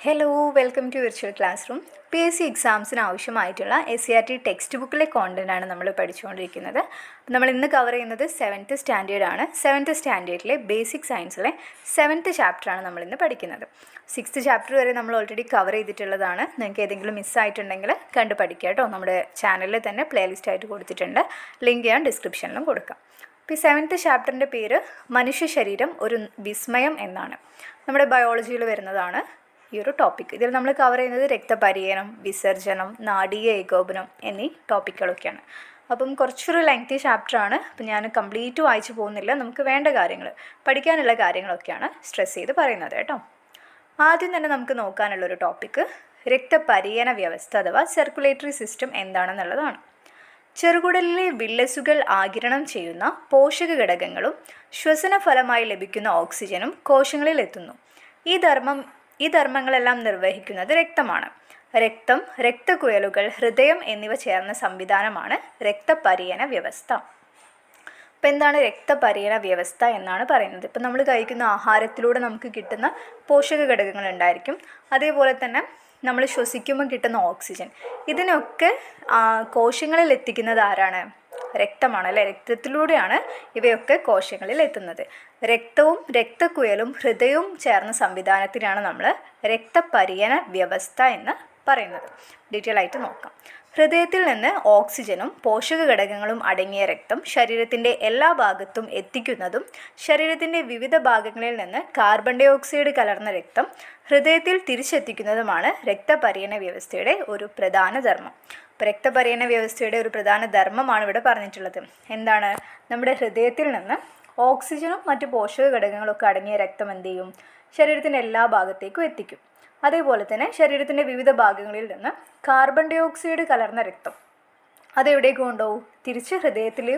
Hello, welcome to virtual classroom. PSC എക്സാംസിന് ആവശ്യമായിട്ടുള്ള SCERT text ബുക്കിലെ കോണ്ടൻ്റാണ് നമ്മൾ പഠിച്ചുകൊണ്ടിരിക്കുന്നത്. നമ്മൾ ഇന്ന് കവർ ചെയ്യുന്നത് 7th സ്റ്റാൻഡേർഡാണ്. 7th സ്റ്റാൻഡേർഡിലെ ബേസിക് സയൻസിലെ 7th ചാപ്റ്ററാണ് നമ്മളിന്ന് പഠിക്കുന്നത്. 6th ചാപ്റ്റർ വരെ നമ്മൾ ഓൾറെഡി കവർ ചെയ്തിട്ടുള്ളതാണ്. നിങ്ങൾക്ക് ഏതെങ്കിലും മിസ്സായിട്ടുണ്ടെങ്കിൽ കണ്ട് പഠിക്കുക കേട്ടോ. നമ്മുടെ ചാനലിൽ തന്നെ പ്ലേലിസ്റ്റ് ആയിട്ട് കൊടുത്തിട്ടുണ്ട്. ലിങ്ക് ഞാൻ ഡിസ്ക്രിപ്ഷനിലും കൊടുക്കാം. ഇപ്പോൾ 7th ചാപ്റ്ററിൻ്റെ പേര് മനുഷ്യ ശരീരം ഒരു വിസ്മയം എന്നാണ്. നമ്മുടെ ബയോളജിയിൽ വരുന്നതാണ് ഈ ഒരു ടോപ്പിക്. ഇതിൽ നമ്മൾ കവർ ചെയ്യുന്നത് രക്തപര്യനം, വിസർജനം, നാഡീയ ഏകോപനം എന്നീ ടോപ്പിക്കുകളൊക്കെയാണ്. അപ്പം കുറച്ചൊരു ലെങ്തി ചാപ്റ്ററാണ്. അപ്പം ഞാൻ കംപ്ലീറ്റ് വായിച്ചു പോകുന്നില്ല. നമുക്ക് വേണ്ട കാര്യങ്ങൾ, പഠിക്കാനുള്ള കാര്യങ്ങളൊക്കെയാണ് സ്ട്രെസ് ചെയ്ത് പറയുന്നത് കേട്ടോ. ആദ്യം തന്നെ നമുക്ക് നോക്കാനുള്ളൊരു ടോപ്പിക്ക് രക്തപര്യന വ്യവസ്ഥ അഥവാ സർക്കുലേറ്ററി സിസ്റ്റം എന്താണെന്നുള്ളതാണ്. ചെറുകുടലിലെ വില്ലസുകൾ ആഗിരണം ചെയ്യുന്ന പോഷക ഘടകങ്ങളും ശ്വസന ഫലമായി ലഭിക്കുന്ന ഓക്സിജനും കോശങ്ങളിൽ എത്തുന്നു. ഈ ധർമ്മങ്ങളെല്ലാം നിർവഹിക്കുന്നത് രക്തമാണ്. രക്തം, രക്തക്കുഴലുകൾ, ഹൃദയം എന്നിവ ചേർന്ന സംവിധാനമാണ് രക്തപര്യന വ്യവസ്ഥ. അപ്പോൾ എന്താണ് രക്തപര്യന വ്യവസ്ഥ എന്നാണ് പറയുന്നത്? ഇപ്പം നമ്മൾ കഴിക്കുന്ന ആഹാരത്തിലൂടെ നമുക്ക് കിട്ടുന്ന പോഷക ഘടകങ്ങൾ ഉണ്ടായിരിക്കും. അതേപോലെ തന്നെ നമ്മൾ ശ്വസിക്കുമ്പോൾ കിട്ടുന്ന ഓക്സിജൻ, ഇതിനൊക്കെ കോശങ്ങളിൽ എത്തിക്കുന്നത് ആരാണ്? രക്തമാണ് അല്ലേ. രക്തത്തിലൂടെയാണ് ഇവയൊക്കെ കോശങ്ങളിൽ എത്തുന്നത്. രക്തവും രക്തക്കുഴലും ഹൃദയവും ചേർന്ന സംവിധാനത്തിനാണ് നമ്മൾ രക്തപര്യന വ്യവസ്ഥ എന്ന് പറയുന്നത്. ഡീറ്റെയിൽ ആയിട്ട് നോക്കാം. ഹൃദയത്തിൽ നിന്ന് ഓക്സിജനും പോഷക ഘടകങ്ങളും അടങ്ങിയ രക്തം ശരീരത്തിൻ്റെ എല്ലാ ഭാഗത്തും എത്തിക്കുന്നതും ശരീരത്തിൻ്റെ വിവിധ ഭാഗങ്ങളിൽ നിന്ന് കാർബൺ ഡൈ ഓക്സൈഡ് കലർന്ന രക്തം ഹൃദയത്തിൽ തിരിച്ചെത്തിക്കുന്നതുമാണ് രക്തപര്യന വ്യവസ്ഥയുടെ ഒരു പ്രധാന ധർമ്മം. അപ്പോൾ രക്തപര്യന വ്യവസ്ഥയുടെ ഒരു പ്രധാന ധർമ്മമാണ് ഇവിടെ പറഞ്ഞിട്ടുള്ളത്. എന്താണ്? നമ്മുടെ ഹൃദയത്തിൽ നിന്ന് ഓക്സിജനും മറ്റ് പോഷക ഘടകങ്ങളൊക്കെ അടങ്ങിയ രക്തം എന്ത് ചെയ്യും? ശരീരത്തിൻ്റെ എല്ലാ ഭാഗത്തേക്കും എത്തിക്കും. അതേപോലെ തന്നെ ശരീരത്തിൻ്റെ വിവിധ ഭാഗങ്ങളിൽ നിന്ന് കാർബൺ ഡൈ ഓക്സൈഡ് കലർന്ന രക്തം അതെവിടേക്ക് കൊണ്ടുപോകും? തിരിച്ച് ഹൃദയത്തിൽ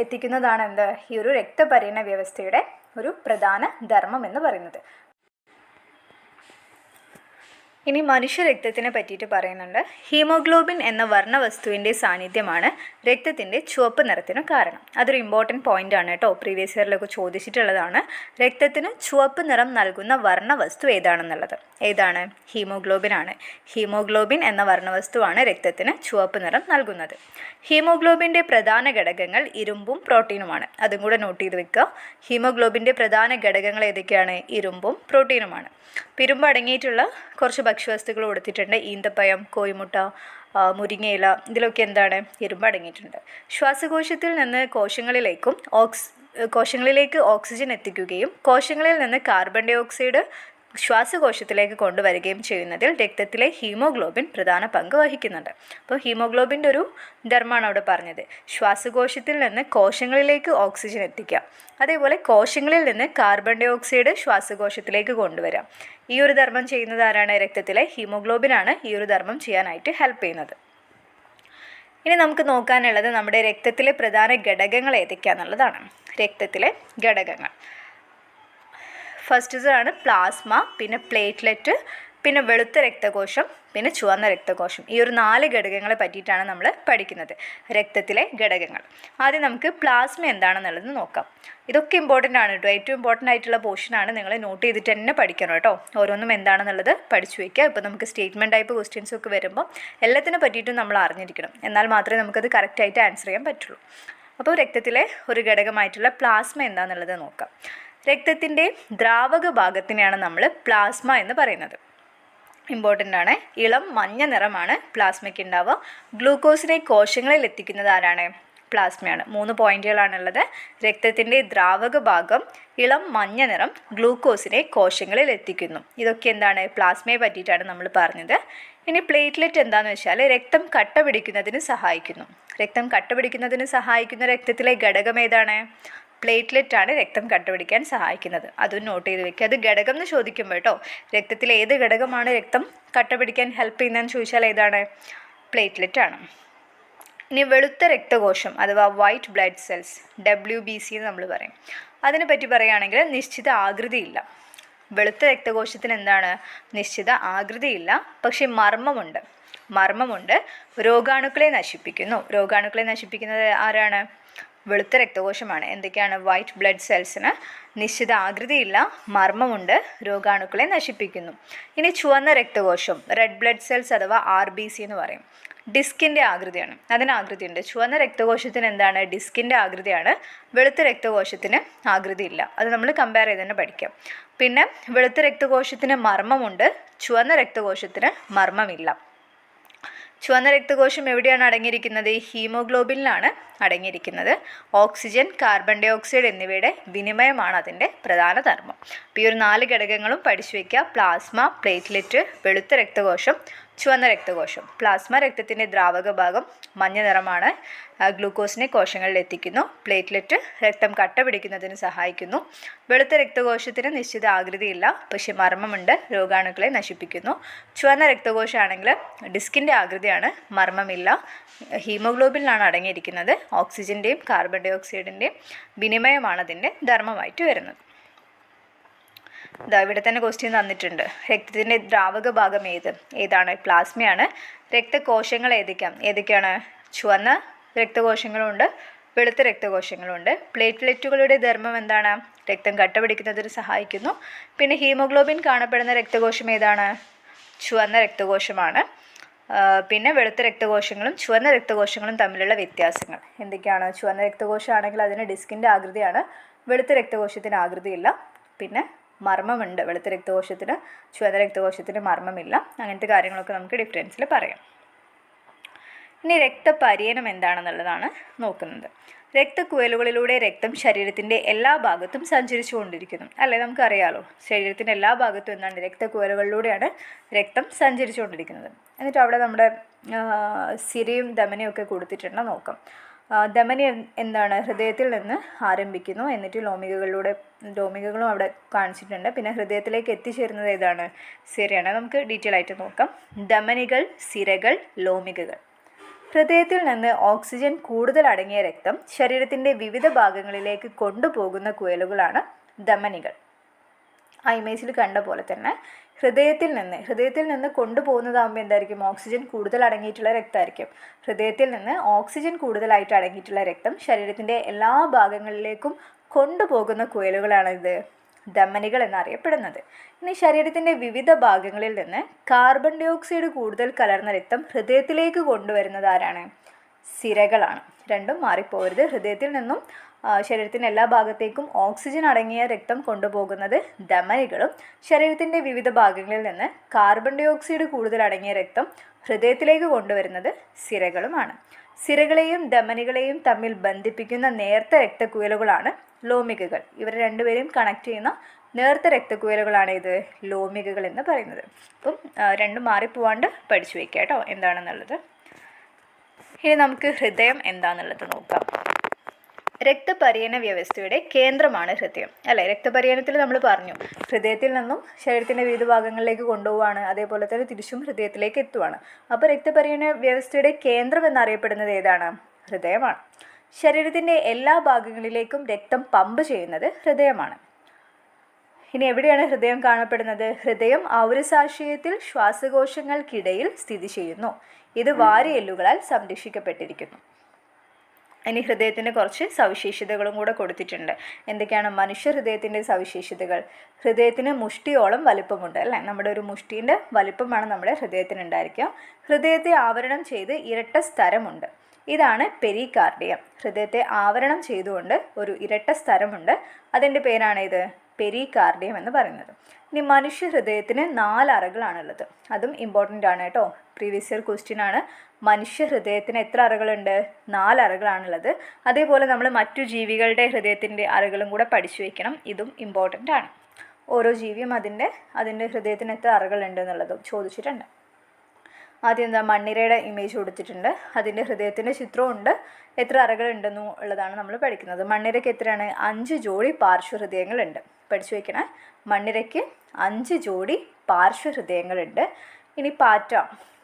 എത്തിക്കുന്നതാണ് എന്ത്? ഈ ഒരു രക്തപര്യന വ്യവസ്ഥയുടെ ഒരു പ്രധാന ധർമ്മം എന്ന് പറയുന്നത്. ഇനി മനുഷ്യരക്തത്തിനെ പറ്റിയിട്ട് പറയുന്നുണ്ട്. ഹീമോഗ്ലോബിൻ എന്ന വർണ്ണവസ്തുവിൻ്റെ സാന്നിധ്യമാണ് രക്തത്തിൻ്റെ ചുവപ്പ് നിറത്തിന് കാരണം. അതൊരു ഇമ്പോർട്ടൻറ്റ് പോയിൻ്റ് ആണ് കേട്ടോ. പ്രീവിയസ് ഇയറിലൊക്കെ ചോദിച്ചിട്ടുള്ളതാണ്. രക്തത്തിന് ചുവപ്പ് നിറം നൽകുന്ന വർണ്ണവസ്തു ഏതാണെന്നുള്ളത്. ഏതാണ്? ഹീമോഗ്ലോബിൻ ആണ്. ഹീമോഗ്ലോബിൻ എന്ന വർണ്ണവസ്തുവാണ് രക്തത്തിന് ചുവപ്പ് നിറം നൽകുന്നത്. ഹീമോഗ്ലോബിൻ്റെ പ്രധാന ഘടകങ്ങൾ ഇരുമ്പും പ്രോട്ടീനുമാണ്. അതും കൂടെ നോട്ട് ചെയ്ത് വെക്കുക. ഹീമോഗ്ലോബിൻ്റെ പ്രധാന ഘടകങ്ങൾ ഏതൊക്കെയാണ്? ഇരുമ്പും പ്രോട്ടീനുമാണ്. ഇരുമ്പ് അടങ്ങിയിട്ടുള്ള കുറച്ച് ഭക്ഷ്യവസ്തുക്കൾ കൊടുത്തിട്ടുണ്ട്. ഈന്തപ്പഴം, കോഴിമുട്ട, മുരിങ്ങയില, ഇതിലൊക്കെ എന്താണ്? ഇരുമ്പ് അടങ്ങിയിട്ടുണ്ട്. ശ്വാസകോശത്തിൽ നിന്ന് കോശങ്ങളിലേക്ക് ഓക്സിജൻ എത്തിക്കുകയും കോശങ്ങളിൽ നിന്ന് കാർബൺ ഡൈ ഓക്സൈഡ് ശ്വാസകോശത്തിലേക്ക് കൊണ്ടുവരികയും ചെയ്യുന്നതിൽ രക്തത്തിലെ ഹീമോഗ്ലോബിൻ പ്രധാന പങ്ക് വഹിക്കുന്നുണ്ട്. അപ്പോൾ ഹീമോഗ്ലോബിൻ്റെ ഒരു ധർമ്മമാണ് അവിടെ പറഞ്ഞത്. ശ്വാസകോശത്തിൽ നിന്ന് കോശങ്ങളിലേക്ക് ഓക്സിജൻ എത്തിക്കുക, അതേപോലെ കോശങ്ങളിൽ നിന്ന് കാർബൺ ഡൈ ഓക്സൈഡ് ശ്വാസകോശത്തിലേക്ക് കൊണ്ടുവരാം. ഈ ഒരു ധർമ്മം ചെയ്യുന്നത് ആരാണ്? രക്തത്തിലെ ഹീമോഗ്ലോബിനാണ് ഈ ഒരു ധർമ്മം ചെയ്യാനായിട്ട് ഹെൽപ്പ് ചെയ്യുന്നത്. ഇനി നമുക്ക് നോക്കാനുള്ളത് നമ്മുടെ രക്തത്തിലെ പ്രധാന ഘടകങ്ങൾ ഏതൊക്കെയാണെന്നുള്ളതാണ്. രക്തത്തിലെ ഘടകങ്ങൾ ഫസ്റ്റതാണ് പ്ലാസ്മ, പിന്നെ പ്ലേറ്റ്ലെറ്റ്, പിന്നെ വെളുത്ത രക്തകോശം, പിന്നെ ചുവന്ന രക്തകോശം. ഈ ഒരു 4 ഘടകങ്ങളെ പറ്റിയിട്ടാണ് നമ്മൾ പഠിക്കുന്നത്, രക്തത്തിലെ ഘടകങ്ങൾ. ആദ്യം നമുക്ക് പ്ലാസ്മ എന്താണെന്നുള്ളത് നോക്കാം. ഇതൊക്കെ ഇമ്പോർട്ടൻ്റ് ആണ് കേട്ടോ. ഏറ്റവും ഇമ്പോർട്ടൻ്റ് ആയിട്ടുള്ള പോർഷനാണ്. നിങ്ങൾ നോട്ട് ചെയ്തിട്ട് തന്നെ പഠിക്കണം കേട്ടോ. ഓരോന്നും എന്താണെന്നുള്ളത് പഠിച്ചു വയ്ക്കുക. ഇപ്പോൾ നമുക്ക് സ്റ്റേറ്റ്മെൻറ്റ് ടൈപ്പ് ക്വസ്റ്റ്യൻസ് ഒക്കെ വരുമ്പോൾ എല്ലാത്തിനെ പറ്റിയിട്ടും നമ്മൾ അറിഞ്ഞിരിക്കണം. എന്നാൽ മാത്രമേ നമുക്കത് കറക്റ്റായിട്ട് ആൻസർ ചെയ്യാൻ പറ്റുള്ളൂ. അപ്പോൾ രക്തത്തിലെ ഒരു ഘടകമായിട്ടുള്ള പ്ലാസ്മ എന്താണെന്നുള്ളത് നോക്കാം. രക്തത്തിൻ്റെ ദ്രാവക ഭാഗത്തിനെയാണ് നമ്മൾ പ്ലാസ്മ എന്ന് പറയുന്നത്. ഇമ്പോർട്ടൻ്റ് ആണ്. ഇളം മഞ്ഞ നിറമാണ് പ്ലാസ്മയ്ക്ക് ഉണ്ടാവുക. ഗ്ലൂക്കോസിനെ കോശങ്ങളിൽ എത്തിക്കുന്നത് ആരാണ്? പ്ലാസ്മയാണ്. 3 പോയിന്റുകളാണുള്ളത്. രക്തത്തിൻ്റെ ദ്രാവക ഭാഗം, ഇളം മഞ്ഞ നിറം, ഗ്ലൂക്കോസിനെ കോശങ്ങളിൽ എത്തിക്കുന്നു. ഇതൊക്കെ എന്താണ്? പ്ലാസ്മയെ പറ്റിയിട്ടാണ് നമ്മൾ പറഞ്ഞത്. ഇനി പ്ലേറ്റ്ലെറ്റ് എന്താണെന്ന് വെച്ചാൽ രക്തം കട്ട പിടിക്കുന്നതിന് സഹായിക്കുന്നു. രക്തം കട്ട പിടിക്കുന്നതിന് സഹായിക്കുന്ന രക്തത്തിലെ ഘടകം ഏതാണ്? പ്ലേറ്റ്ലെറ്റ് ആണ് രക്തം കട്ടപിടിക്കാൻ സഹായിക്കുന്നത്. അതും നോട്ട് ചെയ്ത് വെക്കുക. അത് ഘടകം എന്ന് ചോദിക്കുമ്പോൾ കേട്ടോ, രക്തത്തിലെ ഏത് ഘടകമാണ് രക്തം കട്ടപിടിക്കാൻ ഹെൽപ്പ് ചെയ്യുന്നതെന്ന് ചോദിച്ചാൽ ഏതാണ്? പ്ലേറ്റ്ലെറ്റ് ആണ്. ഇനി വെളുത്ത രക്തകോശം അഥവാ വൈറ്റ് ബ്ലഡ് സെൽസ്, WBC എന്ന് നമ്മൾ പറയും. അതിനെ പറ്റി പറയുകയാണെങ്കിൽ നിശ്ചിത ആകൃതിയില്ല. വെളുത്ത രക്തകോശത്തിന് എന്താണ്? നിശ്ചിത ആകൃതിയില്ല, പക്ഷേ മർമ്മമുണ്ട്. രോഗാണുക്കളെ നശിപ്പിക്കുന്നു. രോഗാണുക്കളെ നശിപ്പിക്കുന്നത് ആരാണ്? വെളുത്ത രക്തകോശമാണ്. എന്തൊക്കെയാണ്? വൈറ്റ് ബ്ലഡ് സെൽസിന് നിശ്ചിത ആകൃതിയില്ല, മർമ്മമുണ്ട്, രോഗാണുക്കളെ നശിപ്പിക്കുന്നു. ഇനി ചുവന്ന രക്തകോശം, റെഡ് ബ്ലഡ് സെൽസ് അഥവാ RBC എന്ന് പറയും. ഡിസ്കിൻ്റെ ആകൃതിയാണ്, അതിന് ആകൃതിയുണ്ട്. ചുവന്ന രക്തകോശത്തിന് എന്താണ്? ഡിസ്കിൻ്റെ ആകൃതിയാണ്. വെളുത്ത രക്തകോശത്തിന് ആകൃതിയില്ല. അത് നമ്മൾ കമ്പയർ ചെയ്ത് തന്നെ പഠിക്കാം. പിന്നെ വെളുത്ത രക്തകോശത്തിന് മർമ്മമുണ്ട്, ചുവന്ന രക്തകോശത്തിന് മർമ്മമില്ല. ചുവന്ന രക്തകോശം എവിടെയാണ് അടങ്ങിയിരിക്കുന്നത്? ഹീമോഗ്ലോബിനിലാണ് അടങ്ങിയിരിക്കുന്നത്. ഓക്സിജൻ, കാർബൺ ഡൈ ഓക്സൈഡ് എന്നിവയുടെ വിനിമയമാണ് അതിൻ്റെ പ്രധാന ധർമ്മം. അപ്പോൾ ഈ ഒരു 4 ഘടകങ്ങളും പഠിച്ചു വയ്ക്കുക. പ്ലാസ്മ, പ്ലേറ്റ്ലെറ്റ്, വെളുത്ത രക്തകോശം, ചുവന്ന രക്തകോശം. പ്ലാസ്മ രക്തത്തിൻ്റെ ദ്രാവക ഭാഗം മഞ്ഞ നിറമാണ്, ഗ്ലൂക്കോസിനെ കോശങ്ങളിൽ എത്തിക്കുന്നു. പ്ലേറ്റ്ലെറ്റ് രക്തം കട്ട പിടിക്കുന്നതിന് സഹായിക്കുന്നു. വെളുത്ത രക്തകോശത്തിന് നിശ്ചിത ആകൃതിയില്ല, പക്ഷെ മർമ്മമുണ്ട്, രോഗാണുക്കളെ നശിപ്പിക്കുന്നു. ചുവന്ന രക്തകോശമാണെങ്കിൽ ഡിസ്കിൻ്റെ ആകൃതിയാണ്, മർമ്മമില്ല, ഹീമോഗ്ലോബിനിലാണ് അടങ്ങിയിരിക്കുന്നത്. ഓക്സിജൻ്റെയും കാർബൺ ഡൈ ഓക്സൈഡിൻ്റെയും വിനിമയമാണ് അതിൻ്റെ ധർമ്മമായിട്ട് വരുന്നത്. ഇവിടെ തന്നെ ക്വസ്റ്റ്യൻ തന്നിട്ടുണ്ട്. രക്തത്തിൻ്റെ ദ്രാവക ഭാഗം ഏതാണ്? പ്ലാസ്മയാണ്. രക്തകോശങ്ങൾ ഏതൊക്കെയാണ്? ചുവന്ന രക്തകോശങ്ങളുണ്ട്, വെളുത്ത രക്തകോശങ്ങളുണ്ട്. പ്ലേറ്റ്ലെറ്റുകളുടെ ധർമ്മം എന്താണ്? രക്തം കട്ട പിടിക്കുന്നതിന് സഹായിക്കുന്നു. പിന്നെ ഹീമോഗ്ലോബിൻ കാണപ്പെടുന്ന രക്തകോശം ഏതാണ്? ചുവന്ന രക്തകോശമാണ്. പിന്നെ വെളുത്ത രക്തകോശങ്ങളും ചുവന്ന രക്തകോശങ്ങളും തമ്മിലുള്ള വ്യത്യാസങ്ങൾ എന്തൊക്കെയാണ്? ചുവന്ന രക്തകോശമാണെങ്കിൽ അതിന് ഡിസ്കിൻ്റെ ആകൃതിയാണ്, വെളുത്ത രക്തകോശത്തിന് ആകൃതിയില്ല. പിന്നെ മർമ്മമുണ്ട്, വെളുത്ത രക്തകോശത്തിന്, ചുവന്ന രക്തകോശത്തിന് മർമ്മമില്ല. അങ്ങനത്തെ കാര്യങ്ങളൊക്കെ നമുക്ക് ഡിഫറൻസിൽ പറയാം. ഇനി രക്തപര്യനം എന്താണെന്നുള്ളതാണ് നോക്കുന്നത്. രക്തക്കുഴലുകളിലൂടെ രക്തം ശരീരത്തിൻ്റെ എല്ലാ ഭാഗത്തും സഞ്ചരിച്ചു കൊണ്ടിരിക്കുന്നു, അല്ലേ? നമുക്കറിയാലോ, ശരീരത്തിൻ്റെ എല്ലാ ഭാഗത്തും എന്താണ്? രക്തക്കുഴലുകളിലൂടെയാണ് രക്തം സഞ്ചരിച്ചു കൊണ്ടിരിക്കുന്നത്. എന്നിട്ട് അവിടെ നമ്മുടെ സിരയും ധമനിയും ഒക്കെ കൊടുത്തിട്ടുണ്ട്, നോക്കാം. ധമനി എന്താണ്? ഹൃദയത്തിൽ നിന്ന് ആരംഭിക്കുന്നു, എന്നിട്ട് ലോമികകളും അവിടെ കാണിച്ചിട്ടുണ്ട്. പിന്നെ ഹൃദയത്തിലേക്ക് എത്തിച്ചേരുന്നത് ഏതാണ്? സിരയാണ്. നമുക്ക് ഡീറ്റെയിൽ ആയിട്ട് നോക്കാം. ധമനികൾ, സിരകൾ, ലോമികകൾ. ഹൃദയത്തിൽ നിന്ന് ഓക്സിജൻ കൂടുതൽ അടങ്ങിയ രക്തം ശരീരത്തിൻ്റെ വിവിധ ഭാഗങ്ങളിലേക്ക് കൊണ്ടുപോകുന്ന കുഴലുകളാണ് ധമനികൾ. ആ ഇമേജിൽ കണ്ട പോലെ തന്നെ ഹൃദയത്തിൽ നിന്ന് കൊണ്ടുപോകുന്നതാകുമ്പോൾ എന്തായിരിക്കും? ഓക്സിജൻ കൂടുതൽ അടങ്ങിയിട്ടുള്ള രക്തമായിരിക്കും. ഹൃദയത്തിൽ നിന്ന് ഓക്സിജൻ കൂടുതലായിട്ട് അടങ്ങിയിട്ടുള്ള രക്തം ശരീരത്തിൻ്റെ എല്ലാ ഭാഗങ്ങളിലേക്കും കൊണ്ടുപോകുന്ന കുഴലുകളാണ് ധമനികൾ എന്നറിയപ്പെടുന്നത്. ഇനി ശരീരത്തിൻ്റെ വിവിധ ഭാഗങ്ങളിൽ നിന്ന് കാർബൺ ഡൈ ഓക്സൈഡ് കൂടുതൽ കലർന്ന രക്തം ഹൃദയത്തിലേക്ക് കൊണ്ടുവരുന്നത് ആരാണ്? സിരകളാണ്. രണ്ടും മാറിപ്പോകരുത്. ഹൃദയത്തിൽ നിന്നും ശരീരത്തിൻ്റെ എല്ലാ ഭാഗത്തേക്കും ഓക്സിജൻ അടങ്ങിയ രക്തം കൊണ്ടുപോകുന്നത് ധമനികളും, ശരീരത്തിൻ്റെ വിവിധ ഭാഗങ്ങളിൽ നിന്ന് കാർബൺ ഡൈ ഓക്സൈഡ് കൂടുതൽ അടങ്ങിയ രക്തം ഹൃദയത്തിലേക്ക് കൊണ്ടുവരുന്നത് സിരകളുമാണ്. സിരകളെയും ധമനികളെയും തമ്മിൽ ബന്ധിപ്പിക്കുന്ന നേർത്ത രക്തക്കുഴലുകളാണ് ലോമികകൾ. ഇവർ രണ്ടുപേരെയും കണക്ട് ചെയ്യുന്ന നേർത്ത രക്തക്കുഴലുകളാണ് ലോമികകൾ എന്ന് പറയുന്നത്. അപ്പം രണ്ടും മാറിപ്പോവാണ്ട് പഠിച്ചു വയ്ക്കുക കേട്ടോ എന്താണെന്നുള്ളത്. ഇനി നമുക്ക് ഹൃദയം എന്താണെന്നുള്ളത് നോക്കാം. രക്തപര്യന വ്യവസ്ഥയുടെ കേന്ദ്രമാണ് ഹൃദയം, അല്ലേ? രക്തപര്യനത്തിൽ നമ്മൾ പറഞ്ഞു, ഹൃദയത്തിൽ നിന്നും ശരീരത്തിൻ്റെ വിവിധ ഭാഗങ്ങളിലേക്ക് കൊണ്ടുപോവാണ്, അതേപോലെ തന്നെ തിരിച്ചും ഹൃദയത്തിലേക്ക് എത്തുവാണ്. അപ്പോൾ രക്തപര്യന വ്യവസ്ഥയുടെ കേന്ദ്രം എന്നറിയപ്പെടുന്നത് ഏതാണ്? ഹൃദയമാണ്. ശരീരത്തിൻ്റെ എല്ലാ ഭാഗങ്ങളിലേക്കും രക്തം പമ്പ് ചെയ്യുന്നത് ഹൃദയമാണ്. ഇനി എവിടെയാണ് ഹൃദയം കാണപ്പെടുന്നത്? ഹൃദയം ഔരസാശയത്തിൽ ശ്വാസകോശങ്ങൾക്കിടയിൽ സ്ഥിതി ചെയ്യുന്നു. ഇത് വാരിയെല്ലുകളാൽ സംരക്ഷിക്കപ്പെട്ടിരിക്കുന്നു. ഇനി ഹൃദയത്തിൻ്റെ കുറച്ച് സവിശേഷതകളും കൂടെ കൊടുത്തിട്ടുണ്ട്. എന്തൊക്കെയാണ് മനുഷ്യ ഹൃദയത്തിൻ്റെ സവിശേഷതകൾ? ഹൃദയത്തിന് മുഷ്ടിയോളം വലിപ്പമുണ്ട്, അല്ലേ? നമ്മുടെ ഒരു മുഷ്ടിൻ്റെ വലിപ്പമാണ് നമ്മുടെ ഹൃദയത്തിന് ഉണ്ടായിരിക്കുക. ഹൃദയത്തെ ആവരണം ചെയ്ത് ഇരട്ട സ്തരമുണ്ട്. ഇതാണ് പെരികാർഡിയം. ഹൃദയത്തെ ആവരണം ചെയ്തുകൊണ്ട് ഒരു ഇരട്ട സ്തരമുണ്ട്. അതിൻ്റെ പേരാണ് പെരികാർഡിയം എന്ന് പറയുന്നത്. ഇനി മനുഷ്യ ഹൃദയത്തിന് 4 അറകളാണുള്ളത്. അതും ഇമ്പോർട്ടൻ്റ് ആണ് കേട്ടോ. പ്രീവിയസ് ഇയർ ക്വസ്റ്റ്യൻ ആണ്. മനുഷ്യ ഹൃദയത്തിന് എത്ര അറകളുണ്ട്? 4 അറകളാണുള്ളത്. അതേപോലെ നമ്മൾ മറ്റു ജീവികളുടെ ഹൃദയത്തിൻ്റെ അറകളും കൂടെ പഠിച്ചു വയ്ക്കണം. ഇതും ഇമ്പോർട്ടൻ്റ് ആണ്. ഓരോ ജീവിയും അതിൻ്റെ ഹൃദയത്തിന് എത്ര അറകളുണ്ട് എന്നുള്ളതും ചോദിച്ചിട്ടുണ്ട്. ആദ്യം മണ്ണിരയുടെ ഇമേജ് കൊടുത്തിട്ടുണ്ട്. അതിൻ്റെ ഹൃദയത്തിൻ്റെ ചിത്രമുണ്ട്. എത്ര അറകളുണ്ടെന്നും ഉള്ളതാണ് നമ്മൾ പഠിക്കുന്നത്. മണ്ണിരയ്ക്ക് എത്രയാണ്? 5 ജോഡി പാർശ്വഹൃദയങ്ങളുണ്ട്. പഠിച്ചു വയ്ക്കണേ. മണ്ണിരയ്ക്ക് 5 ജോഡി പാർശ്വഹൃദയങ്ങളുണ്ട്. ഇനി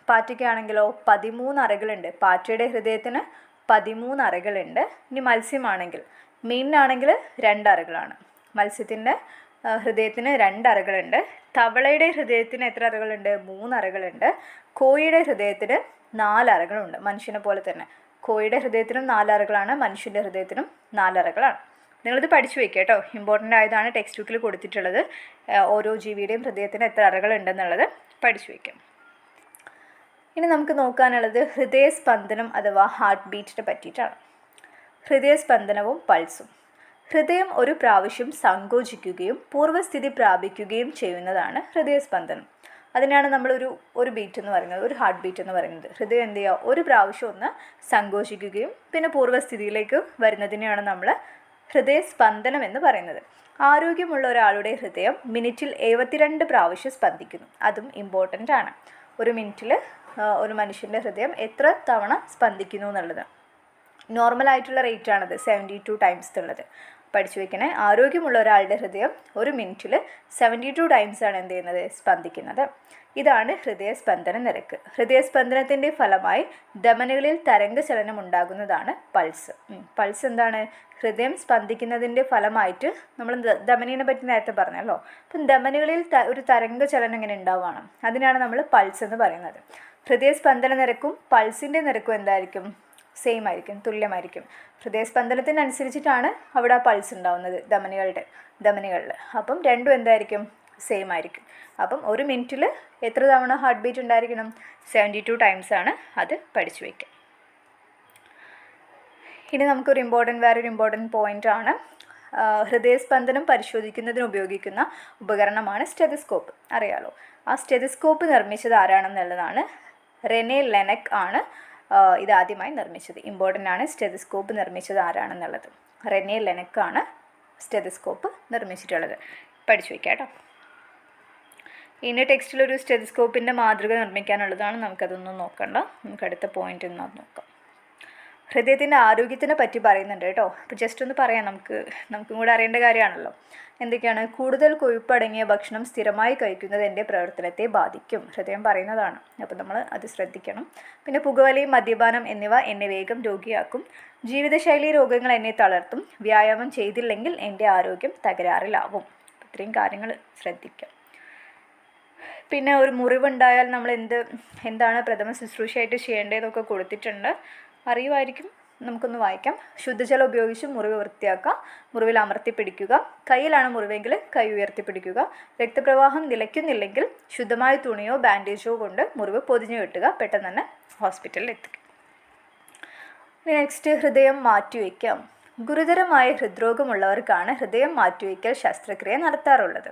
പാറ്റയ്ക്കാണെങ്കിലോ 13 അറകളുണ്ട്. പാറ്റയുടെ ഹൃദയത്തിന് 13 അറകളുണ്ട്. ഇനി മീനിനാണെങ്കിൽ 2 അറകളാണ്. മത്സ്യത്തിൻ്റെ ഹൃദയത്തിന് 2 അറകളുണ്ട്. തവളയുടെ ഹൃദയത്തിന് എത്ര അറകളുണ്ട്? 3 അറകളുണ്ട്. കോഴിയുടെ ഹൃദയത്തിന് 4 അറകളുണ്ട്. മനുഷ്യനെ പോലെ തന്നെ കോഴിയുടെ ഹൃദയത്തിനും 4 അറകളാണ്, മനുഷ്യൻ്റെ ഹൃദയത്തിനും 4 അറകളാണ്. നിങ്ങളിത് പഠിച്ചു വയ്ക്കുക കേട്ടോ. ഇമ്പോർട്ടൻ്റ് ആയതാണ്, ടെക്സ്റ്റ് ബുക്കിൽ കൊടുത്തിട്ടുള്ളത്. ഓരോ ജീവിയുടെയും ഹൃദയത്തിന് എത്ര അറകളുണ്ടെന്നുള്ളത് പഠിച്ചു വയ്ക്കാം. ഇനി നമുക്ക് നോക്കാനുള്ളത് ഹൃദയസ്പന്ദനം അഥവാ ഹാർട്ട് ബീറ്റിനെ പറ്റിയിട്ടാണ്. ഹൃദയസ്പന്ദനവും പൾസും. ഹൃദയം ഒരു പ്രാവശ്യം സങ്കോചിക്കുകയും പൂർവ്വസ്ഥിതി പ്രാപിക്കുകയും ചെയ്യുന്നതാണ് ഹൃദയസ്പന്ദനം. അതിനാണ് ഒരു ബീറ്റ് എന്ന് പറയുന്നത്, ഒരു ഹാർട്ട് ബീറ്റ് എന്ന് പറയുന്നത്. ഹൃദയം എന്ത് ചെയ്യുക, ഒരു പ്രാവശ്യം ഒന്ന് സങ്കോചിക്കുകയും പിന്നെ പൂർവ്വസ്ഥിതിയിലേക്ക് വരുന്നതിനെയാണ് നമ്മൾ ഹൃദയസ്പന്ദനം എന്ന് പറയുന്നത്. ആരോഗ്യമുള്ള ഒരാളുടെ ഹൃദയം മിനിറ്റിൽ 72 പ്രാവശ്യം സ്പന്ദിക്കുന്നു. അതും ഇമ്പോർട്ടൻ്റ് ആണ്. ഒരു മിനിറ്റിൽ ഒരു മനുഷ്യൻ്റെ ഹൃദയം എത്ര തവണ സ്പന്ദിക്കുന്നു എന്നുള്ളത്. നോർമലായിട്ടുള്ള റേറ്റാണത് 72 ടൈംസ് ഉള്ളത്. പഠിച്ചു വയ്ക്കണേ. ആരോഗ്യമുള്ള ഒരാളുടെ ഹൃദയം ഒരു മിനിറ്റിൽ 72 ടൈംസാണ് എന്ത് ചെയ്യുന്നത്, സ്പന്ദിക്കുന്നത്. ഇതാണ് ഹൃദയസ്പന്ദന നിരക്ക്. ഹൃദയസ്പന്ദനത്തിൻ്റെ ഫലമായി ധമനികളിൽ തരംഗചലനം ഉണ്ടാകുന്നതാണ് പൾസ്. പൾസ് എന്താണ്? ഹൃദയം സ്പന്ദിക്കുന്നതിൻ്റെ ഫലമായിട്ട് നമ്മൾ ധമനീനെ പറ്റി നേരത്തെ പറഞ്ഞല്ലോ. അപ്പം ധമനികളിൽ ഒരു തരംഗചലനം ഇങ്ങനെ ഉണ്ടാവുകയാണ്. അതിനാണ് നമ്മൾ പൾസ് എന്ന് പറയുന്നത്. ഹൃദയസ്പന്ദന നിരക്കും പൾസിൻ്റെ നിരക്കും എന്തായിരിക്കും? സെയിം ആയിരിക്കും, തുല്യമായിരിക്കും. ഹൃദയസ്പന്ദനത്തിനനുസരിച്ചിട്ടാണ് അവിടെ ആ പൾസ് ഉണ്ടാവുന്നത് ധമനികളിൽ. അപ്പം രണ്ടും എന്തായിരിക്കും? സെയിം ആയിരിക്കും. അപ്പം ഒരു മിനിറ്റിൽ എത്ര തവണ ഹാർട്ട് ബീറ്റ് ഉണ്ടായിരിക്കണം? 72 ടൈംസാണ്. അത് പഠിച്ചു വയ്ക്കാം. ഇനി നമുക്കൊരു വേറൊരു ഇമ്പോർട്ടൻറ്റ് പോയിൻ്റാണ്. ഹൃദയസ്പന്ദനം പരിശോധിക്കുന്നതിന് ഉപയോഗിക്കുന്ന ഉപകരണമാണ് സ്റ്റെതസ്കോപ്പ്. അറിയാലോ. ആ സ്റ്റെതസ്കോപ്പ് നിർമ്മിച്ചത് ആരാണെന്നുള്ളതാണ്. റെനെ ലെനക് ആണ് ഇതാദ്യമായി നിർമ്മിച്ചത്. ഇമ്പോർട്ടൻ്റ് ആണ്, സ്റ്റെതസ്കോപ്പ് നിർമ്മിച്ചത് ആരാണെന്നുള്ളത്. Rene ലെനക്കാണ് stethoscope നിർമ്മിച്ചിട്ടുള്ളത്. പഠിച്ചു വയ്ക്കാം കേട്ടോ. ഇനി ടെക്സ്റ്റിലൊരു സ്റ്റെതസ്കോപ്പിൻ്റെ മാതൃക നിർമ്മിക്കാനുള്ളതാണ്. നമുക്കതൊന്നും നോക്കണ്ട. നമുക്ക് അടുത്ത പോയിൻ്റ് ഒന്ന് നോക്കാം. ഹൃദയത്തിൻ്റെ ആരോഗ്യത്തിനെ പറ്റി പറയുന്നുണ്ട് കേട്ടോ. അപ്പോൾ ജസ്റ്റ് ഒന്ന് പറയാം, നമുക്കും കൂടെ അറിയേണ്ട കാര്യമാണല്ലോ. എന്തൊക്കെയാണ്? കൂടുതൽ കൊഴുപ്പടങ്ങിയ ഭക്ഷണം സ്ഥിരമായി കഴിക്കുന്നത് എൻ്റെ പ്രവർത്തനത്തെ ബാധിക്കും. ഹൃദയം പറയുന്നതാണ്. അപ്പോൾ നമ്മൾ അത് ശ്രദ്ധിക്കണം. പിന്നെ പുകവലി, മദ്യപാനം എന്നിവ എന്നെ വേഗം രോഗിയാക്കും. ജീവിതശൈലി രോഗങ്ങൾ എന്നെ തളർത്തും. വ്യായാമം ചെയ്തില്ലെങ്കിൽ എൻ്റെ ആരോഗ്യം തകരാറിലാവും. ഇത്രയും കാര്യങ്ങൾ ശ്രദ്ധിക്കാം. പിന്നെ ഒരു മുറിവുണ്ടായാൽ നമ്മൾ എന്താണ് പ്രഥമ ശുശ്രൂഷയായിട്ട് ചെയ്യേണ്ടതെന്നൊക്കെ കൊടുത്തിട്ടുണ്ട്. അറിയുമായിരിക്കും. നമുക്കൊന്ന് വായിക്കാം. ശുദ്ധജലം ഉപയോഗിച്ച് മുറിവ് വൃത്തിയാക്കുക. മുറിവിൽ അമർത്തി പിടിക്കുക. കയ്യിലാണ് മുറിവെങ്കിൽ കൈ ഉയർത്തി പിടിക്കുക. രക്തപ്രവാഹം നിലയ്ക്കുന്നില്ലെങ്കിൽ ശുദ്ധമായ തുണിയോ ബാൻഡേജോ കൊണ്ട് മുറിവ് പൊതിഞ്ഞു കെട്ടുക. പെട്ടെന്ന് തന്നെ ഹോസ്പിറ്റലിൽ എത്തിക്കുക. നെക്സ്റ്റ്, ഹൃദയം മാറ്റിവെക്കാം. ഗുരുതരമായ ഹൃദ്രോഗമുള്ളവർക്കാണ് ഹൃദയം മാറ്റിവെക്കൽ ശസ്ത്രക്രിയ നടത്താറുള്ളത്.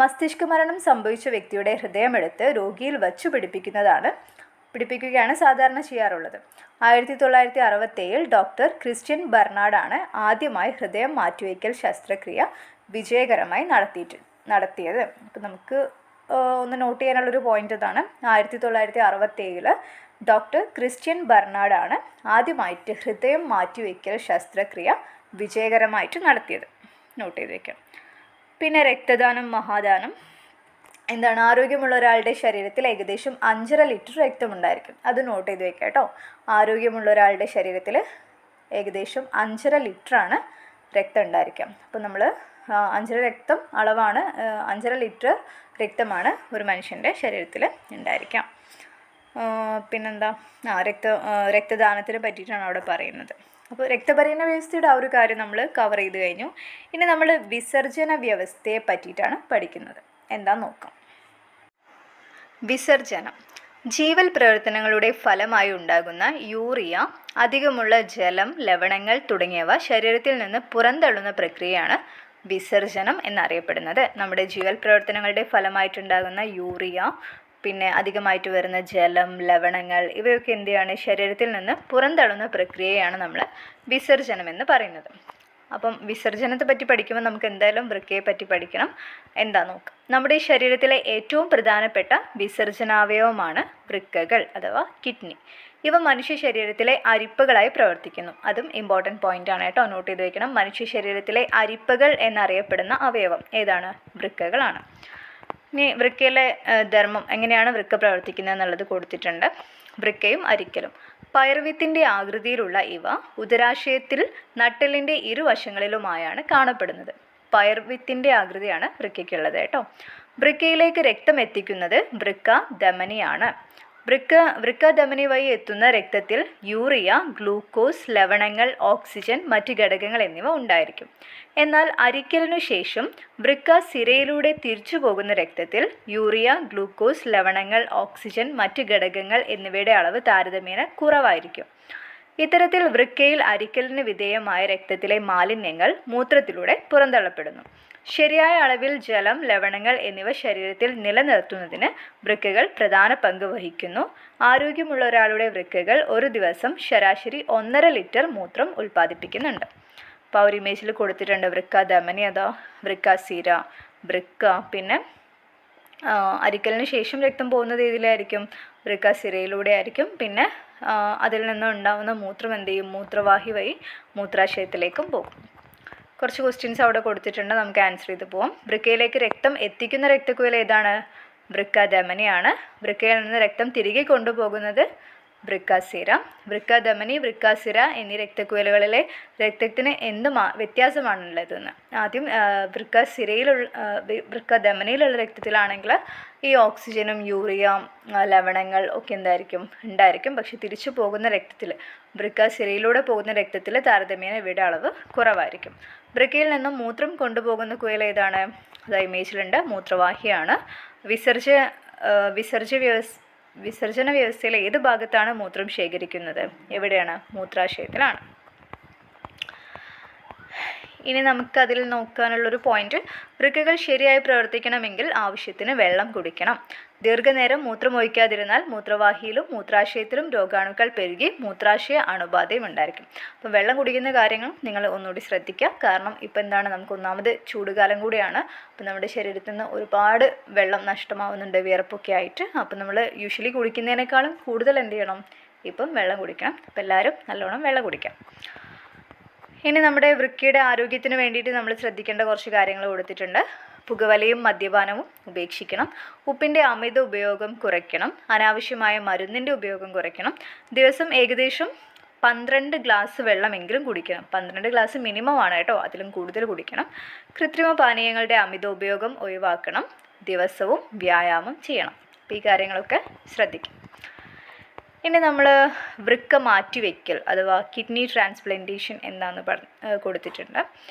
മസ്തിഷ്ക മരണം സംഭവിച്ച വ്യക്തിയുടെ ഹൃദയമെടുത്ത് രോഗിയിൽ വച്ചു പിടിപ്പിക്കുകയാണ് സാധാരണ ചെയ്യാറുള്ളത്. 1967 ഡോക്ടർ ക്രിസ്ത്യൻ ബർണാഡാണ് ആദ്യമായി ഹൃദയം മാറ്റിവെക്കൽ ശസ്ത്രക്രിയ വിജയകരമായി നടത്തിയത്. അപ്പം നമുക്ക് ഒന്ന് നോട്ട് ചെയ്യാനുള്ളൊരു പോയിൻ്റ് ഇതാണ്. 1967 ഡോക്ടർ ക്രിസ്ത്യൻ ബർണാഡാണ് ആദ്യമായിട്ട് ഹൃദയം മാറ്റിവെക്കൽ ശസ്ത്രക്രിയ വിജയകരമായിട്ട് നടത്തിയത്. നോട്ട് ചെയ്ത് വയ്ക്കാം. പിന്നെ രക്തദാനം, മഹാദാനം എന്താണ്? ആരോഗ്യമുള്ള ഒരാളുടെ ശരീരത്തിൽ ഏകദേശം 5.5 ലിറ്റർ രക്തമുണ്ടായിരിക്കും. അത് നോട്ട് ചെയ്ത് വെക്കാം കേട്ടോ. ആരോഗ്യമുള്ള ഒരാളുടെ ശരീരത്തിൽ ഏകദേശം 5.5 ലിറ്ററാണ് രക്തം ഉണ്ടായിരിക്കാം. അപ്പോൾ നമ്മൾ 5.5 ലിറ്റർ രക്തമാണ് ഒരു മനുഷ്യൻ്റെ ശരീരത്തിൽ ഉണ്ടായിരിക്കാം. പിന്നെന്താ? രക്തദാനത്തിനെ പറ്റിയിട്ടാണ് അവിടെ പറയുന്നത്. അപ്പോൾ രക്തപരിണ വ്യവസ്ഥയുടെ ആ ഒരു കാര്യം നമ്മൾ കവർ ചെയ്ത് കഴിഞ്ഞു. ഇനി നമ്മൾ വിസർജന വ്യവസ്ഥയെ പറ്റിയിട്ടാണ് പഠിക്കുന്നത്. എന്താന്ന് നോക്കാം. വിസർജനം ജീവൽ പ്രവർത്തനങ്ങളുടെ ഫലമായി ഉണ്ടാകുന്ന യൂറിയ, അധികമുള്ള ജലം, ലവണങ്ങൾ തുടങ്ങിയവ ശരീരത്തിൽ നിന്ന് പുറന്തള്ളുന്ന പ്രക്രിയയാണ് വിസർജനം എന്നറിയപ്പെടുന്നത്. നമ്മുടെ ജീവൽ പ്രവർത്തനങ്ങളുടെ ഫലമായിട്ടുണ്ടാകുന്ന യൂറിയ, പിന്നെ അധികമായിട്ട് വരുന്ന ജലം, ലവണങ്ങൾ ഇവയൊക്കെ എന്തെയാണ്? ശരീരത്തിൽ നിന്ന് പുറന്തള്ളുന്ന പ്രക്രിയയാണ് നമ്മൾ വിസർജനം എന്ന് പറയുന്നത്. അപ്പം വിസർജനത്തെ പറ്റി പഠിക്കുമ്പോൾ നമുക്ക് എന്തായാലും വൃക്കയെ പറ്റി പഠിക്കണം. എന്താ നോക്കാം. നമ്മുടെ ശരീരത്തിലെ ഏറ്റവും പ്രധാനപ്പെട്ട വിസർജനാവയവമാണ് വൃക്കകൾ അഥവാ കിഡ്നി. ഇവ മനുഷ്യ ശരീരത്തിലെ അരിപ്പകളായി പ്രവർത്തിക്കുന്നു. അതും ഇമ്പോർട്ടൻറ്റ് പോയിൻ്റ് ആണ് കേട്ടോ. നോട്ട് ചെയ്ത് വയ്ക്കണം. മനുഷ്യ ശരീരത്തിലെ അരിപ്പകൾ എന്നറിയപ്പെടുന്ന അവയവം ഏതാണ്? വൃക്കകളാണ്. ഇനി വൃക്കയിലെ ധർമ്മം, എങ്ങനെയാണ് വൃക്ക പ്രവർത്തിക്കുന്നത് എന്നുള്ളത് കൊടുത്തിട്ടുണ്ട്. വൃക്കയും അരിക്കലും. പയർവിത്തിൻ്റെ ആകൃതിയിലുള്ള ഇവ ഉദരാശയത്തിൽ നട്ടെല്ലിൻ്റെ ഇരുവശങ്ങളിലുമായാണ് കാണപ്പെടുന്നത്. പയർവിത്തിൻ്റെ ആകൃതിയാണ് വൃക്കയ്ക്കുള്ളത് കേട്ടോ. വൃക്കയിലേക്ക് രക്തം എത്തിക്കുന്നത് വൃക്ക ധമനിയാണ്. വൃക്കധമനി വഴി എത്തുന്ന രക്തത്തിൽ യൂറിയ, ഗ്ലൂക്കോസ്, ലവണങ്ങൾ, ഓക്സിജൻ, മറ്റ് ഘടകങ്ങൾ എന്നിവ ഉണ്ടായിരിക്കും. എന്നാൽ അരിക്കലിനു ശേഷം വൃക്കസിരയിലൂടെ തിരിച്ചു പോകുന്ന രക്തത്തിൽ യൂറിയ, ഗ്ലൂക്കോസ്, ലവണങ്ങൾ, ഓക്സിജൻ, മറ്റ് ഘടകങ്ങൾ എന്നിവയുടെ അളവ് താരതമ്യേന കുറവായിരിക്കും. ഇത്തരത്തിൽ വൃക്കയിൽ അരിക്കലിന് വിധേയമായ രക്തത്തിലെ മാലിന്യങ്ങൾ മൂത്രത്തിലൂടെ പുറന്തള്ളപ്പെടുന്നു. ശരിയായ അളവിൽ ജലം, ലവണങ്ങൾ എന്നിവ ശരീരത്തിൽ നിലനിർത്തുന്നതിന് വൃക്കകൾ പ്രധാന പങ്ക് വഹിക്കുന്നു. ആരോഗ്യമുള്ള ഒരാളുടെ വൃക്കകൾ ഒരു ദിവസം ശരാശരി 1.5 ലിറ്റർ മൂത്രം ഉൽപ്പാദിപ്പിക്കുന്നുണ്ട്. അപ്പോൾ ഒരു ഇമേജിൽ കൊടുത്തിട്ടുണ്ട് വൃക്കധമനി, അതാ വൃക്കസിര, വൃക്ക. പിന്നെ അരിക്കലിന് ശേഷം രക്തം പോകുന്നത് ഏതിലായിരിക്കും? വൃക്കസിരയിലൂടെ ആയിരിക്കും. പിന്നെ അതിൽ നിന്ന് ഉണ്ടാകുന്ന മൂത്രം എന്ത് ചെയ്യും? മൂത്രവാഹി വഴി മൂത്രാശയത്തിലേക്കും പോകും. കുറച്ച് ക്വസ്റ്റ്യൻസ് അവിടെ കൊടുത്തിട്ടുണ്ട്, നമുക്ക് ആൻസർ ചെയ്ത് പോവാം. വൃക്കയിലേക്ക് രക്തം എത്തിക്കുന്ന രക്തക്കുഴൽ ഏതാണ്? വൃക്കധമനിയാണ്. വൃക്കയിൽ നിന്ന് രക്തം തിരികെ കൊണ്ടുപോകുന്നത് വൃക്കസിര. വൃക്കധമനി, വൃക്കസിര എന്നീ രക്തക്കുഴലുകളിലെ രക്തത്തിന് എന്ത് വ്യത്യാസമാണുള്ളതെന്ന്. ആദ്യം വൃക്കധമനിയിലുള്ള രക്തത്തിലാണെങ്കിൽ ഈ ഓക്സിജനും യൂറിയ, ലവണങ്ങൾ ഒക്കെ ഉണ്ടായിരിക്കും. പക്ഷെ തിരിച്ചു പോകുന്ന രക്തത്തിൽ, വൃക്കസിരയിലൂടെ പോകുന്ന രക്തത്തിൽ താരതമ്യേന ഇവയുടെ അളവ് കുറവായിരിക്കും. വൃക്കയിൽ നിന്നും മൂത്രം കൊണ്ടുപോകുന്ന കുഴൽ ഏതാണ്? അത് ഇമേജിലുണ്ട്, മൂത്രവാഹിയാണ്. വിസർജന വ്യവസ്ഥയിലെ ഏത് ഭാഗത്താണ് മൂത്രം ശേഖരിക്കുന്നത്? എവിടെയാണ്? മൂത്രാശയത്തിലാണ്. ഇനി നമുക്കതിൽ നോക്കാനുള്ളൊരു പോയിന്റ്, വൃക്കകൾ ശരിയായി പ്രവർത്തിക്കണമെങ്കിൽ ആവശ്യത്തിന് വെള്ളം കുടിക്കണം. ദീർഘനേരം മൂത്രമൊഴിക്കാതിരുന്നാൽ മൂത്രവാഹിയിലും മൂത്രാശയത്തിലും രോഗാണുക്കൾ പെരുകി മൂത്രാശയ അണുബാധയും ഉണ്ടായിരിക്കും. അപ്പം വെള്ളം കുടിക്കുന്ന കാര്യങ്ങൾ നിങ്ങൾ ഒന്നുകൂടി ശ്രദ്ധിക്കുക. കാരണം ഇപ്പം എന്താണ്, നമുക്ക് ഒന്നാമത് ചൂടുകാലം കൂടിയാണ്. അപ്പം നമ്മുടെ ശരീരത്തിൽ നിന്ന് ഒരുപാട് വെള്ളം നഷ്ടമാവുന്നുണ്ട് വിയർപ്പൊക്കെ ആയിട്ട്. അപ്പം നമ്മൾ യൂഷ്വലി കുടിക്കുന്നതിനേക്കാളും കൂടുതൽ എന്ത് ചെയ്യണം? ഇപ്പം വെള്ളം കുടിക്കണം. അപ്പം എല്ലാവരും നല്ലോണം വെള്ളം കുടിക്കാം. ഇനി നമ്മുടെ വൃക്കയുടെ ആരോഗ്യത്തിന് വേണ്ടിയിട്ട് നമ്മൾ ശ്രദ്ധിക്കേണ്ട കുറച്ച് കാര്യങ്ങൾ കൊടുത്തിട്ടുണ്ട്. പുകവലിയും മദ്യപാനവും ഉപേക്ഷിക്കണം. ഉപ്പിൻ്റെ അമിത ഉപയോഗം കുറയ്ക്കണം. അനാവശ്യമായ മരുന്നിൻ്റെ ഉപയോഗം കുറയ്ക്കണം. ദിവസം ഏകദേശം 12 ഗ്ലാസ് വെള്ളമെങ്കിലും കുടിക്കണം. 12 ഗ്ലാസ് മിനിമം ആണ് കേട്ടോ, അതിലും കൂടുതൽ കുടിക്കണം. കൃത്രിമ പാനീയങ്ങളുടെ അമിത ഉപയോഗം ഒഴിവാക്കണം. ദിവസവും വ്യായാമം ചെയ്യണം. അപ്പോൾ ഈ കാര്യങ്ങളൊക്കെ ശ്രദ്ധിക്കും. ഇനി നമ്മൾ വൃക്ക മാറ്റിവെക്കൽ അഥവാ കിഡ്നി ട്രാൻസ്പ്ലാന്റേഷൻ എന്താണെന്ന് കൊടുത്തിട്ടുണ്ട്.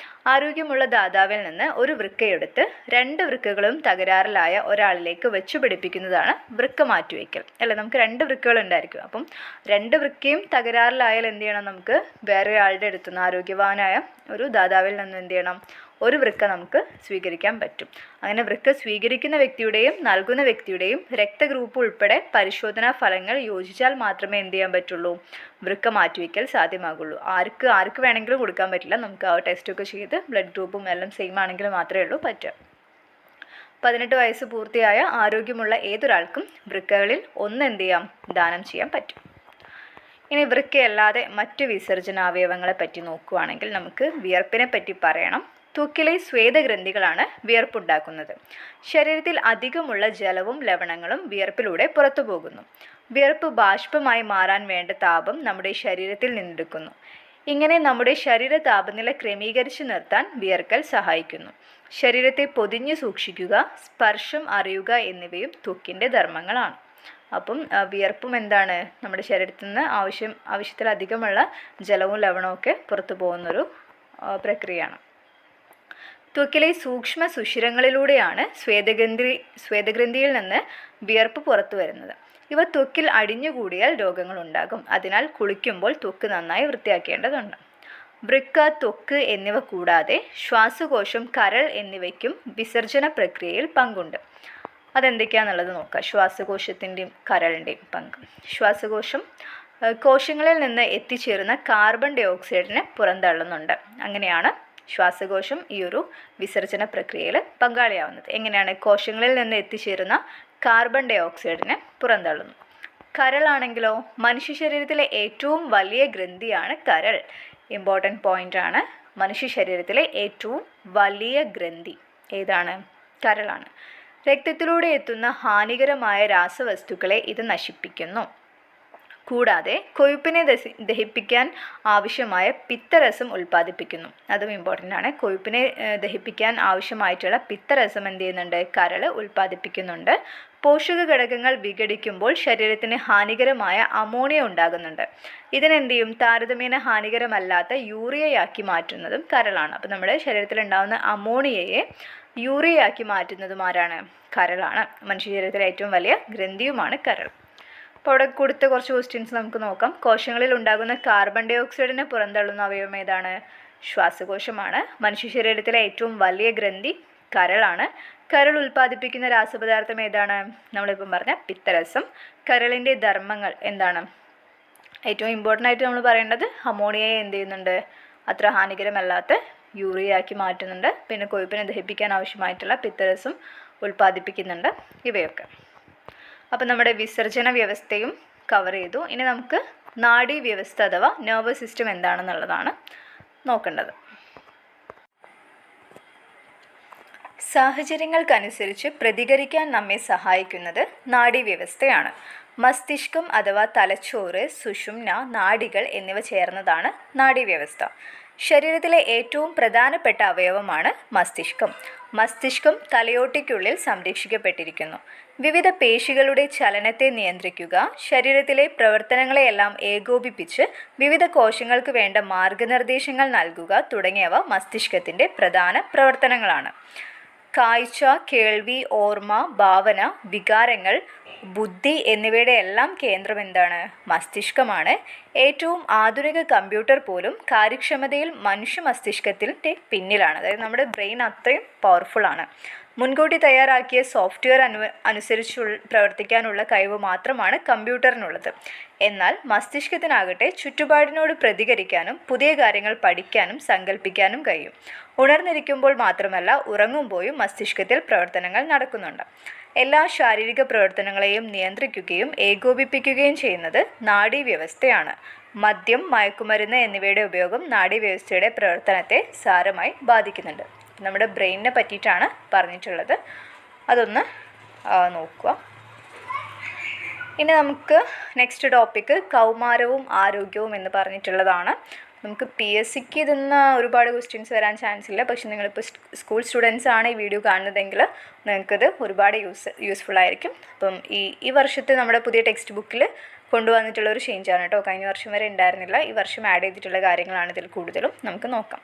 ആരോഗ്യമുള്ള ദാതാവിൽ നിന്ന് ഒരു വൃക്കയെടുത്ത് 2 വൃക്കകളും തകരാറിലായ ഒരാളിലേക്ക് വെച്ചു പിടിപ്പിക്കുന്നതാണ് വൃക്ക മാറ്റിവെക്കൽ. അല്ല, നമുക്ക് 2 വൃക്കകൾ ഉണ്ടായിരിക്കും. അപ്പം 2 വൃക്കയും തകരാറിലായാൽ എന്ത് ചെയ്യണം? നമുക്ക് വേറെ ആളുടെ അടുത്തുനിന്ന്, ആരോഗ്യവാനായ ഒരു ദാതാവിൽ നിന്ന് എന്ത് ചെയ്യണം? ഒരു വൃക്ക നമുക്ക് സ്വീകരിക്കാൻ പറ്റും. അങ്ങനെ വൃക്ക സ്വീകരിക്കുന്ന വ്യക്തിയുടെയും നൽകുന്ന വ്യക്തിയുടെയും രക്തഗ്രൂപ്പ് ഉൾപ്പെടെ പരിശോധനാ ഫലങ്ങൾ യോജിച്ചാൽ മാത്രമേ എന്ത് ചെയ്യാൻ പറ്റുള്ളൂ? വൃക്ക മാറ്റിവെക്കൽ സാധ്യമാകുള്ളൂ. ആർക്ക് വേണമെങ്കിലും കൊടുക്കാൻ പറ്റില്ല. നമുക്ക് ആ ടെസ്റ്റൊക്കെ ചെയ്ത് ബ്ലഡ് ഗ്രൂപ്പും എല്ലാം സെയിം ആണെങ്കിൽ മാത്രമേ ഉള്ളൂ പറ്റുക. 18 വയസ്സ് പൂർത്തിയായ ആരോഗ്യമുള്ള ഏതൊരാൾക്കും വൃക്കകളിൽ ഒന്ന് എന്ത് ചെയ്യാം? ദാനം ചെയ്യാൻ പറ്റും. ഇനി വൃക്കയല്ലാതെ മറ്റു വിസർജനാവയവങ്ങളെ പറ്റി നോക്കുകയാണെങ്കിൽ നമുക്ക് വിയർപ്പിനെ പറ്റി പറയണം. ത്വക്കിലെ സ്വേദഗ്രന്ഥികളാണ് വിയർപ്പുണ്ടാക്കുന്നത്. ശരീരത്തിൽ അധികമുള്ള ജലവും ലവണങ്ങളും വിയർപ്പിലൂടെ പുറത്തു പോകുന്നു. വിയർപ്പ് ബാഷ്പമായി മാറാൻ വേണ്ട താപം നമ്മുടെ ശരീരത്തിൽ നിന്നെടുക്കുന്നു. ഇങ്ങനെ നമ്മുടെ ശരീര താപനില ക്രമീകരിച്ചു നിർത്താൻ വിയർക്കൽ സഹായിക്കുന്നു. ശരീരത്തെ പൊതിഞ്ഞു സൂക്ഷിക്കുക, സ്പർശം അറിയുക എന്നിവയും ത്വക്കിൻ്റെ ധർമ്മങ്ങളാണ്. അപ്പം വിയർപ്പും എന്താണ്? നമ്മുടെ ശരീരത്തിൽ നിന്ന് ആവശ്യത്തിലധികമുള്ള ജലവും ലവണവും ഒക്കെ പുറത്തു പോകുന്നൊരു പ്രക്രിയയാണ്. ത്വക്കിലെ സൂക്ഷ്മ സുഷിരങ്ങളിലൂടെയാണ് സ്വേദഗ്രന്ഥിയിൽ നിന്ന് വിയർപ്പ് പുറത്തു വരുന്നത്. ഇവ ത്വക്കിൽ അടിഞ്ഞുകൂടിയാൽ രോഗങ്ങളുണ്ടാകും. അതിനാൽ കുളിക്കുമ്പോൾ ത്വക്ക് നന്നായി വൃത്തിയാക്കേണ്ടതുണ്ട്. വൃക്ക, ത്വക്ക് എന്നിവ കൂടാതെ ശ്വാസകോശം, കരൾ എന്നിവയ്ക്കും വിസർജന പ്രക്രിയയിൽ പങ്കുണ്ട്. അതെന്തൊക്കെയാണെന്നുള്ളത് നോക്കാം. ശ്വാസകോശത്തിൻ്റെയും കരളിൻ്റെയും പങ്ക്. ശ്വാസകോശം കോശങ്ങളിൽ നിന്ന് എത്തിച്ചേരുന്ന കാർബൺ ഡൈ ഓക്സൈഡിനെ പുറന്തള്ളുന്നുണ്ട്. അങ്ങനെയാണ് ശ്വാസകോശം ഈ ഒരു വിസർജന പ്രക്രിയയിൽ പങ്കാളിയാവുന്നത്. എങ്ങനെയാണ്? കോശങ്ങളിൽ നിന്ന് എത്തിച്ചേരുന്ന കാർബൺ ഡൈ ഓക്സൈഡിനെ പുറന്തള്ളുന്നു. കരളാണെങ്കിലോ, മനുഷ്യ ശരീരത്തിലെ ഏറ്റവും വലിയ ഗ്രന്ഥിയാണ് കരൾ. ഇമ്പോർട്ടൻറ്റ് പോയിൻ്റാണ്. മനുഷ്യ ശരീരത്തിലെ ഏറ്റവും വലിയ ഗ്രന്ഥി ഏതാണ്? കരളാണ്. രക്തത്തിലൂടെ എത്തുന്ന ഹാനികരമായ രാസവസ്തുക്കളെ ഇത് നശിപ്പിക്കുന്നു. കൂടാതെ കൊഴുപ്പിനെ ദഹിപ്പിക്കാൻ ആവശ്യമായ പിത്തരസം ഉൽപ്പാദിപ്പിക്കുന്നു. അതും ഇമ്പോർട്ടൻ്റ് ആണ്. കൊഴുപ്പിനെ ദഹിപ്പിക്കാൻ ആവശ്യമായിട്ടുള്ള പിത്തരസം എന്ത് ചെയ്യുന്നുണ്ട്? കരൾ ഉൽപ്പാദിപ്പിക്കുന്നുണ്ട്. പോഷക ഘടകങ്ങൾ വിഘടിക്കുമ്പോൾ ശരീരത്തിന് ഹാനികരമായ അമോണിയ ഉണ്ടാകുന്നുണ്ട്. ഇതിനെന്ത് ചെയ്യും? താരതമ്യേന ഹാനികരമല്ലാത്ത യൂറിയയാക്കി മാറ്റുന്നതും കരളാണ്. അപ്പോൾ നമ്മുടെ ശരീരത്തിലുണ്ടാകുന്ന അമോണിയയെ യൂറിയയാക്കി മാറ്റുന്നതും ആരാണ്? കരളാണ്. മനുഷ്യ ശരീരത്തിലെ ഏറ്റവും വലിയ ഗ്രന്ഥിയുമാണ് കരൾ. അപ്പോൾ അവിടെ കൊടുത്ത കുറച്ച് ക്വസ്റ്റ്യൻസ് നമുക്ക് നോക്കാം. കോശങ്ങളിൽ ഉണ്ടാകുന്ന കാർബൺ ഡൈ ഓക്സൈഡിനെ പുറന്തള്ളുന്ന അവയവം ഏതാണ്? ശ്വാസകോശമാണ്. മനുഷ്യ ശരീരത്തിലെ ഏറ്റവും വലിയ ഗ്രന്ഥി കരളാണ്. കരൾ ഉൽപ്പാദിപ്പിക്കുന്ന രാസപദാർത്ഥം ഏതാണ്? നമ്മളിപ്പം പറഞ്ഞ പിത്തരസം. കരളിൻ്റെ ധർമ്മങ്ങൾ എന്താണ്? ഏറ്റവും ഇമ്പോർട്ടൻ്റ് ആയിട്ട് നമ്മൾ പറയേണ്ടത് അമോണിയയെ എന്ത് ചെയ്യുന്നുണ്ട്? അത്ര ഹാനികരമല്ലാത്ത യൂറിയയാക്കി മാറ്റുന്നുണ്ട്. പിന്നെ കൊഴുപ്പിനെ ദഹിപ്പിക്കാൻ ആവശ്യമായിട്ടുള്ള പിത്തരസം ഉൽപ്പാദിപ്പിക്കുന്നുണ്ട്. ഇവയൊക്കെ. അപ്പോൾ നമ്മുടെ വിസർജന വ്യവസ്ഥയും കവർ ചെയ്തു. ഇനി നമുക്ക് നാഡീ വ്യവസ്ഥ അഥവാ നെർവസ് സിസ്റ്റം എന്താണെന്നുള്ളതാണ് നോക്കേണ്ടത്. സാഹചര്യങ്ങൾക്കനുസരിച്ച് പ്രതികരിക്കാൻ നമ്മെ സഹായിക്കുന്നത് നാഡീവ്യവസ്ഥയാണ്. മസ്തിഷ്കം അഥവാ തലച്ചോറ്, സുഷുമ്ന, നാഡികൾ എന്നിവ ചേർന്നതാണ് നാഡീവ്യവസ്ഥ. ശരീരത്തിലെ ഏറ്റവും പ്രധാനപ്പെട്ട അവയവമാണ് മസ്തിഷ്കം. മസ്തിഷ്കം തലയോട്ടിക്കുള്ളിൽ സംരക്ഷിക്കപ്പെട്ടിരിക്കുന്നു. വിവിധ പേശികളുടെ ചലനത്തെ നിയന്ത്രിക്കുക, ശരീരത്തിലെ പ്രവർത്തനങ്ങളെയെല്ലാം ഏകോപിപ്പിച്ച് വിവിധ കോശങ്ങൾക്ക് വേണ്ട മാർഗനിർദ്ദേശങ്ങൾ നൽകുക തുടങ്ങിയവ മസ്തിഷ്കത്തിൻ്റെ പ്രധാന പ്രവർത്തനങ്ങളാണ്. കാഴ്ച, കേൾവി, ഓർമ്മ, ഭാവന, വികാരങ്ങൾ, ബുദ്ധി എന്നിവയുടെ എല്ലാം കേന്ദ്രം എന്താണ്? മസ്തിഷ്കമാണ്. ഏറ്റവും ആധുനിക കമ്പ്യൂട്ടർ പോലും കാര്യക്ഷമതയിൽ മനുഷ്യ മസ്തിഷ്കത്തിൻ്റെ പിന്നിലാണ്. അതായത് നമ്മുടെ ബ്രെയിൻ അത്രയും പവർഫുള്ളാണ്. മുൻകൂട്ടി തയ്യാറാക്കിയ സോഫ്റ്റ്വെയർ അനുസരിച്ച് പ്രവർത്തിക്കാനുള്ള കഴിവ് മാത്രമാണ് കമ്പ്യൂട്ടറിനുള്ളത്. എന്നാൽ മസ്തിഷ്കത്തിനാകട്ടെ ചുറ്റുപാടിനോട് പ്രതികരിക്കാനും പുതിയ കാര്യങ്ങൾ പഠിക്കാനും സങ്കല്പിക്കാനും കഴിയും. ഉണർന്നിരിക്കുമ്പോൾ മാത്രമല്ല ഉറങ്ങുമ്പോഴും മസ്തിഷ്കത്തിൽ പ്രവർത്തനങ്ങൾ നടക്കുന്നുണ്ട്. എല്ലാ ശാരീരിക പ്രവർത്തനങ്ങളെയും നിയന്ത്രിക്കുകയും ഏകോപിപ്പിക്കുകയും ചെയ്യുന്നത് നാഡീവ്യവസ്ഥയാണ്. മദ്യം, മയക്കുമരുന്ന് എന്നിവയുടെ ഉപയോഗം നാഡീവ്യവസ്ഥയുടെ പ്രവർത്തനത്തെ സാരമായി ബാധിക്കുന്നുണ്ട്. നമ്മുടെ ബ്രെയിനിനെ പറ്റിയിട്ടാണ് പറഞ്ഞിട്ടുള്ളത്. അതൊന്ന് നോക്കുക. ഇനി നമുക്ക് നെക്സ്റ്റ് ടോപ്പിക്ക് കൗമാരവും ആരോഗ്യവും എന്ന് പറഞ്ഞിട്ടുള്ളതാണ്. നമുക്ക് PSCക്ക് ഇതിന്ന് ഒരുപാട് ക്വസ്റ്റ്യൻസ് വരാൻ ചാൻസ് ഇല്ല. പക്ഷെ നിങ്ങളിപ്പോൾ സ്കൂൾ സ്റ്റുഡൻസ് ആണ് ഈ വീഡിയോ കാണുന്നതെങ്കിൽ നിങ്ങൾക്കിത് ഒരുപാട് യൂസ്ഫുൾ ആയിരിക്കും. അപ്പം ഈ വർഷത്തെ നമ്മുടെ പുതിയ ടെക്സ്റ്റ് ബുക്കിൽ കൊണ്ടുവന്നിട്ടുള്ള ഒരു ചേഞ്ചാണ് കേട്ടോ. കഴിഞ്ഞ വർഷം വരെ ഉണ്ടായിരുന്നില്ല. ഈ വർഷം ആഡ് ചെയ്തിട്ടുള്ള കാര്യങ്ങളാണ് ഇതിൽ കൂടുതലും. നമുക്ക് നോക്കാം.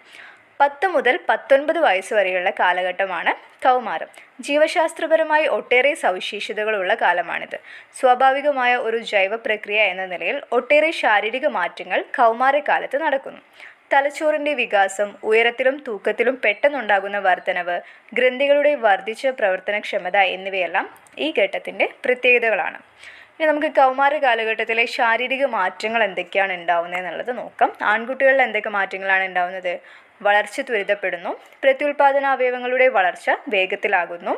10 മുതൽ 19 വയസ്സ് വരെയുള്ള കാലഘട്ടമാണ് കൗമാരം. ജീവശാസ്ത്രപരമായി ഒട്ടേറെ സവിശേഷതകളുള്ള കാലമാണിത്. സ്വാഭാവികമായ ഒരു ജൈവ പ്രക്രിയ എന്ന നിലയിൽ ഒട്ടേറെ ശാരീരിക മാറ്റങ്ങൾ കൗമാരക്കാലത്ത് നടക്കുന്നു. തലച്ചോറിൻ്റെ വികാസം, ഉയരത്തിലും തൂക്കത്തിലും പെട്ടെന്നുണ്ടാകുന്ന വർധനവ്, ഗ്രന്ഥികളുടെ വർദ്ധിച്ച പ്രവർത്തനക്ഷമത എന്നിവയെല്ലാം ഈ ഘട്ടത്തിൻ്റെ പ്രത്യേകതകളാണ്. ഇനി നമുക്ക് കൗമാര കാലഘട്ടത്തിലെ ശാരീരിക മാറ്റങ്ങൾ എന്തൊക്കെയാണ് ഉണ്ടാവുന്നത് എന്നുള്ളത് നോക്കാം. ആൺകുട്ടികളിൽ എന്തൊക്കെ മാറ്റങ്ങളാണ് ഉണ്ടാവുന്നത്? വളർച്ച ത്വരിതപ്പെടുന്നു. പ്രത്യുൽപാദന അവയവങ്ങളുടെ വളർച്ച വേഗത്തിലാകുന്നു.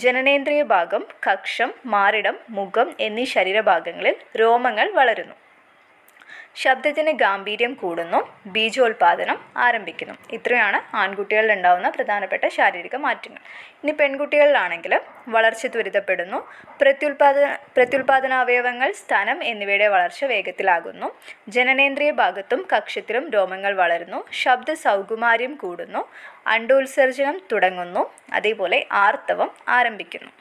ജനനേന്ദ്രിയ ഭാഗം, കക്ഷം, മാറിടം, മുഖം എന്നീ ശരീരഭാഗങ്ങളിൽ രോമങ്ങൾ വളരുന്നു. ശബ്ദത്തിന് ഗാംഭീര്യം കൂടുന്നു. ബീജോൽപാദനം ആരംഭിക്കുന്നു. ഇത്രയാണ് ആൺകുട്ടികളിൽ ഉണ്ടാകുന്ന പ്രധാനപ്പെട്ട ശാരീരിക മാറ്റങ്ങൾ. ഇനി പെൺകുട്ടികളിലാണെങ്കിൽ വളർച്ച ത്വരിതപ്പെടുന്നു. പ്രത്യുൽപാദന അവയവങ്ങൾ, സ്തനം എന്നിവയുടെ വളർച്ച വേഗത്തിലാകുന്നു. ജനനേന്ദ്രിയ ഭാഗത്തും കക്ഷത്തിലും രോമങ്ങൾ വളരുന്നു. ശബ്ദ സൗകുമാര്യം കൂടുന്നു. അണ്ടോത്സർജനം തുടങ്ങുന്നു. അതേപോലെ ആർത്തവം ആരംഭിക്കുന്നു.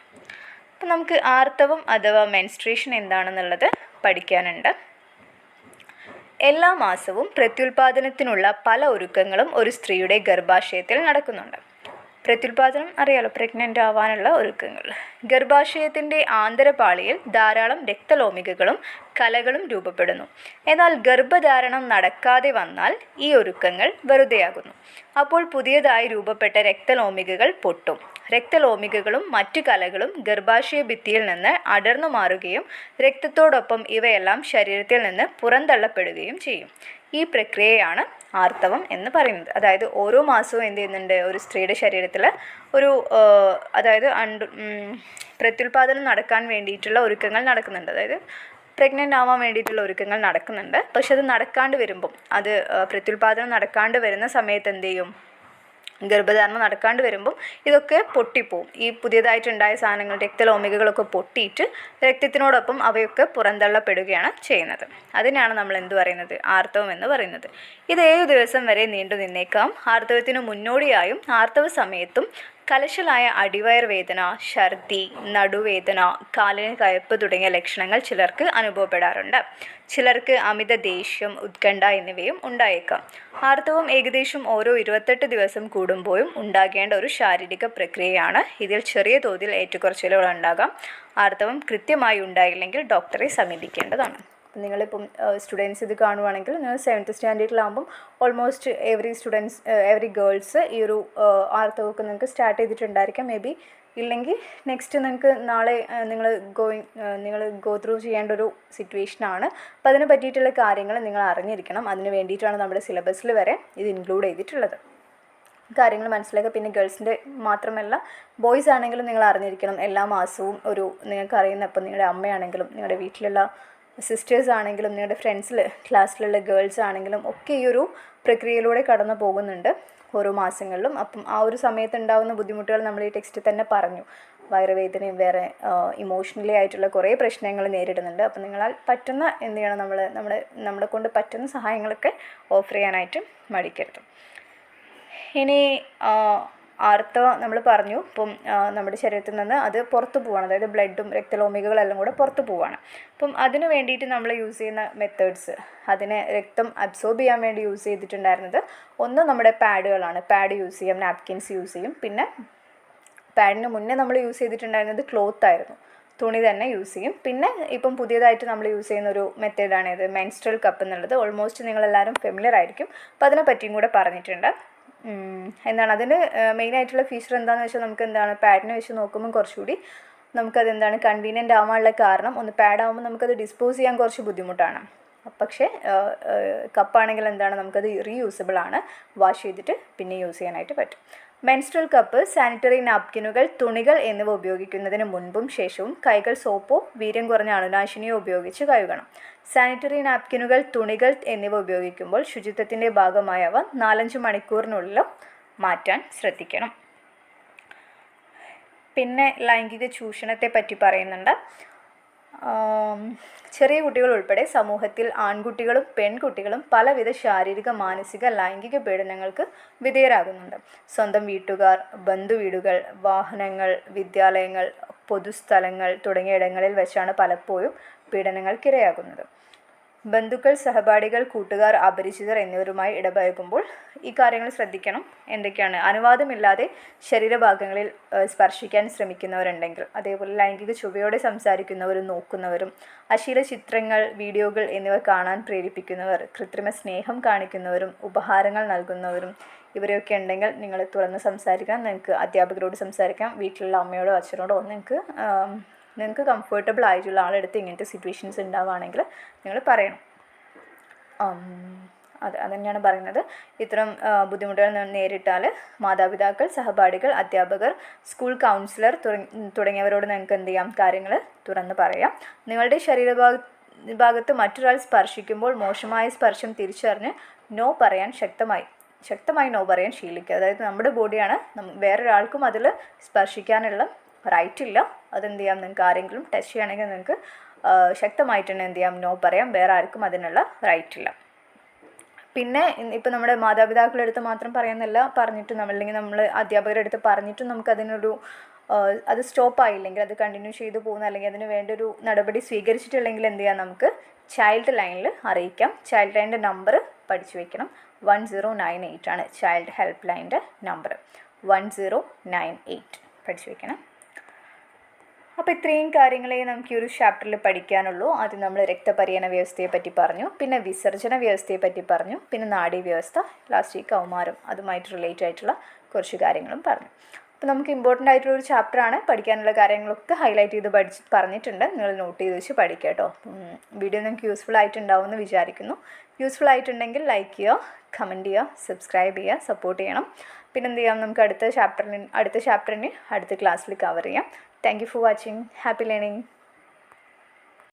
അപ്പം നമുക്ക് ആർത്തവം അഥവാ മെൻസ്ട്രേഷൻ എന്താണെന്നുള്ളത് പഠിക്കാനുണ്ട്. എല്ലാ മാസവും പ്രത്യുൽപാദനത്തിനുള്ള പല ഒരുക്കങ്ങളും ഒരു സ്ത്രീയുടെ ഗർഭാശയത്തിൽ നടക്കുന്നുണ്ട്. പ്രത്യുൽപാദനം അറിയാലോ, പ്രഗ്നൻ്റ് ആവാനുള്ള ഒരുക്കങ്ങൾ. ഗർഭാശയത്തിൻ്റെ ആന്തരപാളിയിൽ ധാരാളം രക്തലോമികകളും കലകളും രൂപപ്പെടുന്നു. എന്നാൽ ഗർഭധാരണം നടക്കാതെ വന്നാൽ ഈ ഒരുക്കങ്ങൾ വെറുതെയാകുന്നു. അപ്പോൾ പുതിയതായി രൂപപ്പെട്ട രക്തലോമികകൾ പൊട്ടും. രക്തലോമികകളും മറ്റു കലകളും ഗർഭാശയ ഭിത്തിയിൽ നിന്ന് അടർന്നു മാറുകയും രക്തത്തോടൊപ്പം ഇവയെല്ലാം ശരീരത്തിൽ നിന്ന് പുറന്തള്ളപ്പെടുകയും ചെയ്യും. ഈ പ്രക്രിയയാണ് ആർത്തവം എന്ന് പറയുന്നത്. അതായത് ഓരോ മാസവും എന്ത് ചെയ്യുന്നുണ്ട്? ഒരു സ്ത്രീയുടെ ശരീരത്തിൽ ഒരു അതായത് പ്രത്യുൽപാദനം നടക്കാൻ വേണ്ടിയിട്ടുള്ള ഒരുക്കങ്ങൾ നടക്കുന്നുണ്ട്. അതായത് പ്രഗ്നൻ്റ് ആവാൻ വേണ്ടിയിട്ടുള്ള ഒരുക്കങ്ങൾ നടക്കുന്നുണ്ട്. പക്ഷെ അത് നടക്കാണ്ട് വരുമ്പം, അത് പ്രത്യുൽപാദനം നടക്കാണ്ട് വരുന്ന സമയത്ത് എന്ത് ചെയ്യും? ഗർഭധാരണം നടക്കാണ്ട് വരുമ്പം ഇതൊക്കെ പൊട്ടിപ്പോവും. ഈ പുതിയതായിട്ടുണ്ടായ സാധനങ്ങൾ രക്തലോമികകളൊക്കെ പൊട്ടിയിട്ട് രക്തത്തിനോടൊപ്പം അവയൊക്കെ പുറന്തള്ളപ്പെടുകയാണ് ചെയ്യുന്നത്. അതിനാണ് നമ്മൾ എന്ത് പറയുന്നത്, ആർത്തവം എന്ന് പറയുന്നത്. ഇത് 7 ദിവസം വരെ നീണ്ടു നിന്നേക്കാം. ആർത്തവത്തിന് മുന്നോടിയായും ആർത്തവ സമയത്തും കലശലായ അടിവയർ വേദന, ഛർദി, നടുവേദന, കാലിന് കയപ്പ് തുടങ്ങിയ ലക്ഷണങ്ങൾ ചിലർക്ക് അനുഭവപ്പെടാറുണ്ട്. ചിലർക്ക് അമിത ദേഷ്യം, ഉത്കണ്ഠ എന്നിവയും ഉണ്ടായേക്കാം. ആർത്തവം ഏകദേശം ഓരോ 28 ദിവസം കൂടുമ്പോഴും ഉണ്ടാകേണ്ട ഒരു ശാരീരിക പ്രക്രിയയാണ്. ഇതിൽ ചെറിയ തോതിൽ ഏറ്റക്കുറച്ചിലുകൾ ഉണ്ടാകാം. ആർത്തവം കൃത്യമായി ഉണ്ടായില്ലെങ്കിൽ ഡോക്ടറെ സമീപിക്കേണ്ടതാണ്. നിങ്ങളിപ്പം സ്റ്റുഡൻസ് ഇത് കാണുവാണെങ്കിൽ നിങ്ങൾ 7th സ്റ്റാൻഡേർഡിലാകുമ്പം ഓൾമോസ്റ്റ് എവറി ഗേൾസ് ഈ ഒരു ആർത്തവമൊക്കെ നിങ്ങൾക്ക് സ്റ്റാർട്ട് ചെയ്തിട്ടുണ്ടായിരിക്കാം. മേ ബി ഇല്ലെങ്കിൽ നെക്സ്റ്റ് നിങ്ങൾക്ക് നാളെ നിങ്ങൾ ഗോ ത്രൂ ചെയ്യേണ്ട ഒരു സിറ്റുവേഷനാണ്. അപ്പോൾ അതിനെ പറ്റിയിട്ടുള്ള കാര്യങ്ങൾ നിങ്ങൾ അറിഞ്ഞിരിക്കണം. അതിന് വേണ്ടിയിട്ടാണ് നമ്മുടെ സിലബസിൽ വരെ ഇത് ഇൻക്ലൂഡ് ചെയ്തിട്ടുള്ളത്. കാര്യങ്ങൾ മനസ്സിലാക്കുക. പിന്നെ ഗേൾസിൻ്റെ മാത്രമല്ല ബോയ്സ് ആണെങ്കിലും നിങ്ങൾ അറിഞ്ഞിരിക്കണം. എല്ലാ മാസവും നിങ്ങൾക്ക് അറിയുന്ന, ഇപ്പം നിങ്ങളുടെ അമ്മയാണെങ്കിലും നിങ്ങളുടെ വീട്ടിലുള്ള സിസ്റ്റേഴ്സ് ആണെങ്കിലും നിങ്ങളുടെ ക്ലാസ്സിലുള്ള ഗേൾസ് ആണെങ്കിലും ഒക്കെ ഈ ഒരു പ്രക്രിയയിലൂടെ കടന്നു പോകുന്നുണ്ട് ഓരോ മാസങ്ങളിലും. അപ്പം ആ ഒരു സമയത്ത് ഉണ്ടാകുന്ന ബുദ്ധിമുട്ടുകൾ നമ്മൾ ഈ ടെക്സ്റ്റിൽ തന്നെ പറഞ്ഞു. വയറുവേദനയും വേറെ ഇമോഷണലി ആയിട്ടുള്ള കുറേ പ്രശ്നങ്ങൾ നേരിടുന്നുണ്ട്. അപ്പം നിങ്ങളാൽ പറ്റുന്ന എന്ത് ചെയ്യണം, നമ്മളെ കൊണ്ട് പറ്റുന്ന സഹായങ്ങളൊക്കെ ഓഫർ ചെയ്യാനായിട്ട് മടിക്കരുത്. ഇനി ആർത്തവം നമ്മൾ പറഞ്ഞു. ഇപ്പം നമ്മുടെ ശരീരത്തിൽ നിന്ന് അത് പുറത്തു പോവാണ്, അതായത് ബ്ലഡും രക്തലോമികകളെല്ലാം കൂടെ പുറത്തു പോവാണ്. അപ്പം അതിന് വേണ്ടിയിട്ട് നമ്മൾ യൂസ് ചെയ്യുന്ന മെത്തേഡ്സ്, അതിനെ രക്തം അബ്സോർബ് ചെയ്യാൻ വേണ്ടി യൂസ് ചെയ്തിട്ടുണ്ടായിരുന്നത് ഒന്ന് നമ്മുടെ പാഡുകളാണ്. പാഡ് യൂസ് ചെയ്യാം, നാപ്കിൻസ് യൂസ് ചെയ്യും. പിന്നെ പാഡിന് മുന്നേ നമ്മൾ യൂസ് ചെയ്തിട്ടുണ്ടായിരുന്നത് ക്ലോത്ത് ആയിരുന്നു, തുണി തന്നെ യൂസ് ചെയ്യും. പിന്നെ ഇപ്പം പുതിയതായിട്ട് നമ്മൾ യൂസ് ചെയ്യുന്ന ഒരു മെത്തേഡാണ് ഇത് മെൻസ്ട്രൽ കപ്പ് എന്നുള്ളത്. ഓൾമോസ്റ്റ് നിങ്ങളെല്ലാവരും ഫെമിലിയർ ആയിരിക്കും. അപ്പോൾ അതിനെ പറ്റിയും കൂടെ പറഞ്ഞിട്ടുണ്ട്. അതിന് മെയിനായിട്ടുള്ള ഫീച്ചർ എന്താണെന്ന് വെച്ചാൽ നമുക്ക് പാഡിനെ വെച്ച് നോക്കുമ്പോൾ കുറച്ചുകൂടി നമുക്കത് കൺവീനിയൻ്റ് ആവാനുള്ള കാരണം, ഒന്ന് പാഡാകുമ്പോൾ നമുക്കത് ഡിസ്പോസ് ചെയ്യാൻ കുറച്ച് ബുദ്ധിമുട്ടാണ്. പക്ഷേ കപ്പാണെങ്കിൽ നമുക്കത് റീയൂസബിൾ ആണ്, വാഷ് ചെയ്തിട്ട് പിന്നെ യൂസ് ചെയ്യാനായിട്ട് പറ്റും. മെൻസ്ട്രൽ കപ്പ്, സാനിറ്ററി നാപ്കിനുകൾ, തുണികൾ എന്നിവ ഉപയോഗിക്കുന്നതിന് മുൻപും ശേഷവും കൈകൾ സോപ്പോ വീര്യം കുറഞ്ഞ അണുനാശിനിയോ ഉപയോഗിച്ച് കഴുകണം. സാനിറ്ററി നാപ്കിനുകൾ, തുണികൾ എന്നിവ ഉപയോഗിക്കുമ്പോൾ ശുചിത്വത്തിൻ്റെ ഭാഗമായവ 4-5 മണിക്കൂറിനുള്ളിൽ മാറ്റാൻ ശ്രദ്ധിക്കണം. പിന്നെ ലൈംഗിക ചൂഷണത്തെ പറ്റി പറയുന്നുണ്ട്. ചെറിയ കുട്ടികൾ ഉൾപ്പെടെ സമൂഹത്തിൽ ആൺകുട്ടികളും പെൺകുട്ടികളും പലവിധ ശാരീരിക, മാനസിക, ലൈംഗിക പീഡനങ്ങൾക്ക് വിധേയരാകുന്നുണ്ട്. സ്വന്തം വീട്ടുകാർ, ബന്ധുവീടുകൾ, വാഹനങ്ങൾ, വിദ്യാലയങ്ങൾ, പൊതുസ്ഥലങ്ങൾ തുടങ്ങിയ ഇടങ്ങളിൽ വെച്ചാണ് പലപ്പോഴും പീഡനങ്ങൾക്കിരയാകുന്നത്. ബന്ധുക്കൾ, സഹപാഠികൾ, കൂട്ടുകാർ, അപരിചിതർ എന്നിവരുമായി ഇടപഴകുമ്പോൾ ഈ കാര്യങ്ങൾ ശ്രദ്ധിക്കണം. എന്തൊക്കെയാണ്? അനുവാദമില്ലാതെ ശരീരഭാഗങ്ങളിൽ സ്പർശിക്കാൻ ശ്രമിക്കുന്നവരുണ്ടെങ്കിൽ, അതേപോലെ ലൈംഗിക ചുവയോടെ സംസാരിക്കുന്നവരും നോക്കുന്നവരും, അശ്ലീല ചിത്രങ്ങൾ, വീഡിയോകൾ എന്നിവ കാണാൻ പ്രേരിപ്പിക്കുന്നവർ, കൃത്രിമ സ്നേഹം കാണിക്കുന്നവരും ഉപഹാരങ്ങൾ നൽകുന്നവരും ഇവരെയൊക്കെ ഉണ്ടെങ്കിൽ നിങ്ങൾ തുറന്ന് സംസാരിക്കാം. നിങ്ങൾക്ക് അധ്യാപകരോട് സംസാരിക്കാം, വീട്ടിലുള്ള അമ്മയോടോ അച്ഛനോടോ നിങ്ങൾക്ക് കംഫർട്ടബിൾ ആയിട്ടുള്ള ആളെടുത്ത് ഇങ്ങനത്തെ സിറ്റുവേഷൻസ് ഉണ്ടാവുകയാണെങ്കിൽ നിങ്ങൾ പറയണം. അതുതന്നെയാണ് പറയുന്നത്. ഇത്തരം ബുദ്ധിമുട്ടുകൾ നേരിട്ടാൽ മാതാപിതാക്കൾ, സഹപാഠികൾ, അധ്യാപകർ, സ്കൂൾ കൗൺസിലർ തുടങ്ങിയവരോട് നിങ്ങൾക്ക് എന്ത് ചെയ്യാം, കാര്യങ്ങൾ തുറന്ന് പറയാം. നിങ്ങളുടെ ശരീരഭാഗത്ത് മറ്റൊരാൾ സ്പർശിക്കുമ്പോൾ മോശമായ സ്പർശം തിരിച്ചറിഞ്ഞ് നോ പറയാൻ ശക്തമായി നോ പറയാൻ ശീലിക്കുക. അതായത് നമ്മുടെ ബോഡിയാണ്, വേറൊരാൾക്കും അതിൽ സ്പർശിക്കാനുള്ള റൈറ്റ് ഇല്ല. അതെന്ത് ചെയ്യാം, നിങ്ങൾക്ക് ആരെങ്കിലും ടച്ച് ചെയ്യുകയാണെങ്കിൽ നിങ്ങൾക്ക് ശക്തമായിട്ട് തന്നെ എന്ത് ചെയ്യാം, നോ പറയാം. വേറെ ആർക്കും അതിനുള്ള റൈറ്റ് ഇല്ല. പിന്നെ ഇപ്പം നമ്മുടെ മാതാപിതാക്കളുടെ അടുത്ത് മാത്രം പറയുന്നില്ല, അല്ലെങ്കിൽ നമ്മൾ അധ്യാപകരുടെ അടുത്ത് പറഞ്ഞിട്ടും നമുക്കതിനൊരു അത് സ്റ്റോപ്പായില്ലെങ്കിൽ, അത് കണ്ടിന്യൂ ചെയ്തു പോകുന്ന, അല്ലെങ്കിൽ അതിന് വേണ്ടൊരു നടപടി സ്വീകരിച്ചിട്ടില്ലെങ്കിൽ എന്ത് ചെയ്യാം, നമുക്ക് ചൈൽഡ് ലൈനിൽ അറിയിക്കാം. ചൈൽഡ് ലൈനിൻ്റെ നമ്പർ പഠിച്ചു വയ്ക്കണം. 1098 ആണ് ചൈൽഡ് ഹെൽപ്പ് ലൈനിൻ്റെ നമ്പർ. 1098 പഠിച്ചു വയ്ക്കണം. അപ്പോൾ ഇത്രയും കാര്യങ്ങളെ നമുക്ക് ഈ ഒരു ചാപ്റ്ററിൽ പഠിക്കാനുള്ളൂ. ആദ്യം നമ്മൾ രക്തപര്യന വ്യവസ്ഥയെ പറ്റി പറഞ്ഞു, പിന്നെ വിസർജന വ്യവസ്ഥയെ പറ്റി പറഞ്ഞു, പിന്നെ നാഡീവ്യവസ്ഥ, ലാസ്റ്റ് ഈ കൗമാരം, അതുമായിട്ട് റിലേറ്റ് ആയിട്ടുള്ള കുറച്ച് കാര്യങ്ങളും പറഞ്ഞു. അപ്പോൾ നമുക്ക് ഇമ്പോർട്ടൻ്റ് ആയിട്ടുള്ളൊരു ചാപ്റ്ററാണ്. പഠിക്കാനുള്ള കാര്യങ്ങളൊക്കെ ഹൈലൈറ്റ് ചെയ്ത് പറഞ്ഞിട്ടുണ്ട്. നിങ്ങൾ നോട്ട് ചെയ്ത് വെച്ച് പഠിക്കുക കേട്ടോ. വീഡിയോ നിങ്ങൾക്ക് യൂസ്ഫുൾ ആയിട്ടുണ്ടാവുമെന്ന് വിചാരിക്കുന്നു. യൂസ്ഫുൾ ആയിട്ടുണ്ടെങ്കിൽ ലൈക്ക് ചെയ്യുക, കമൻറ്റ് ചെയ്യുക, സബ്സ്ക്രൈബ് ചെയ്യുക, സപ്പോർട്ട് ചെയ്യണം. പിന്നെ എന്ത് ചെയ്യാം, നമുക്ക് അടുത്ത ചാപ്റ്ററിന് അടുത്ത ക്ലാസ്സിൽ കവർ ചെയ്യാം. Thank you for watching. Happy learning.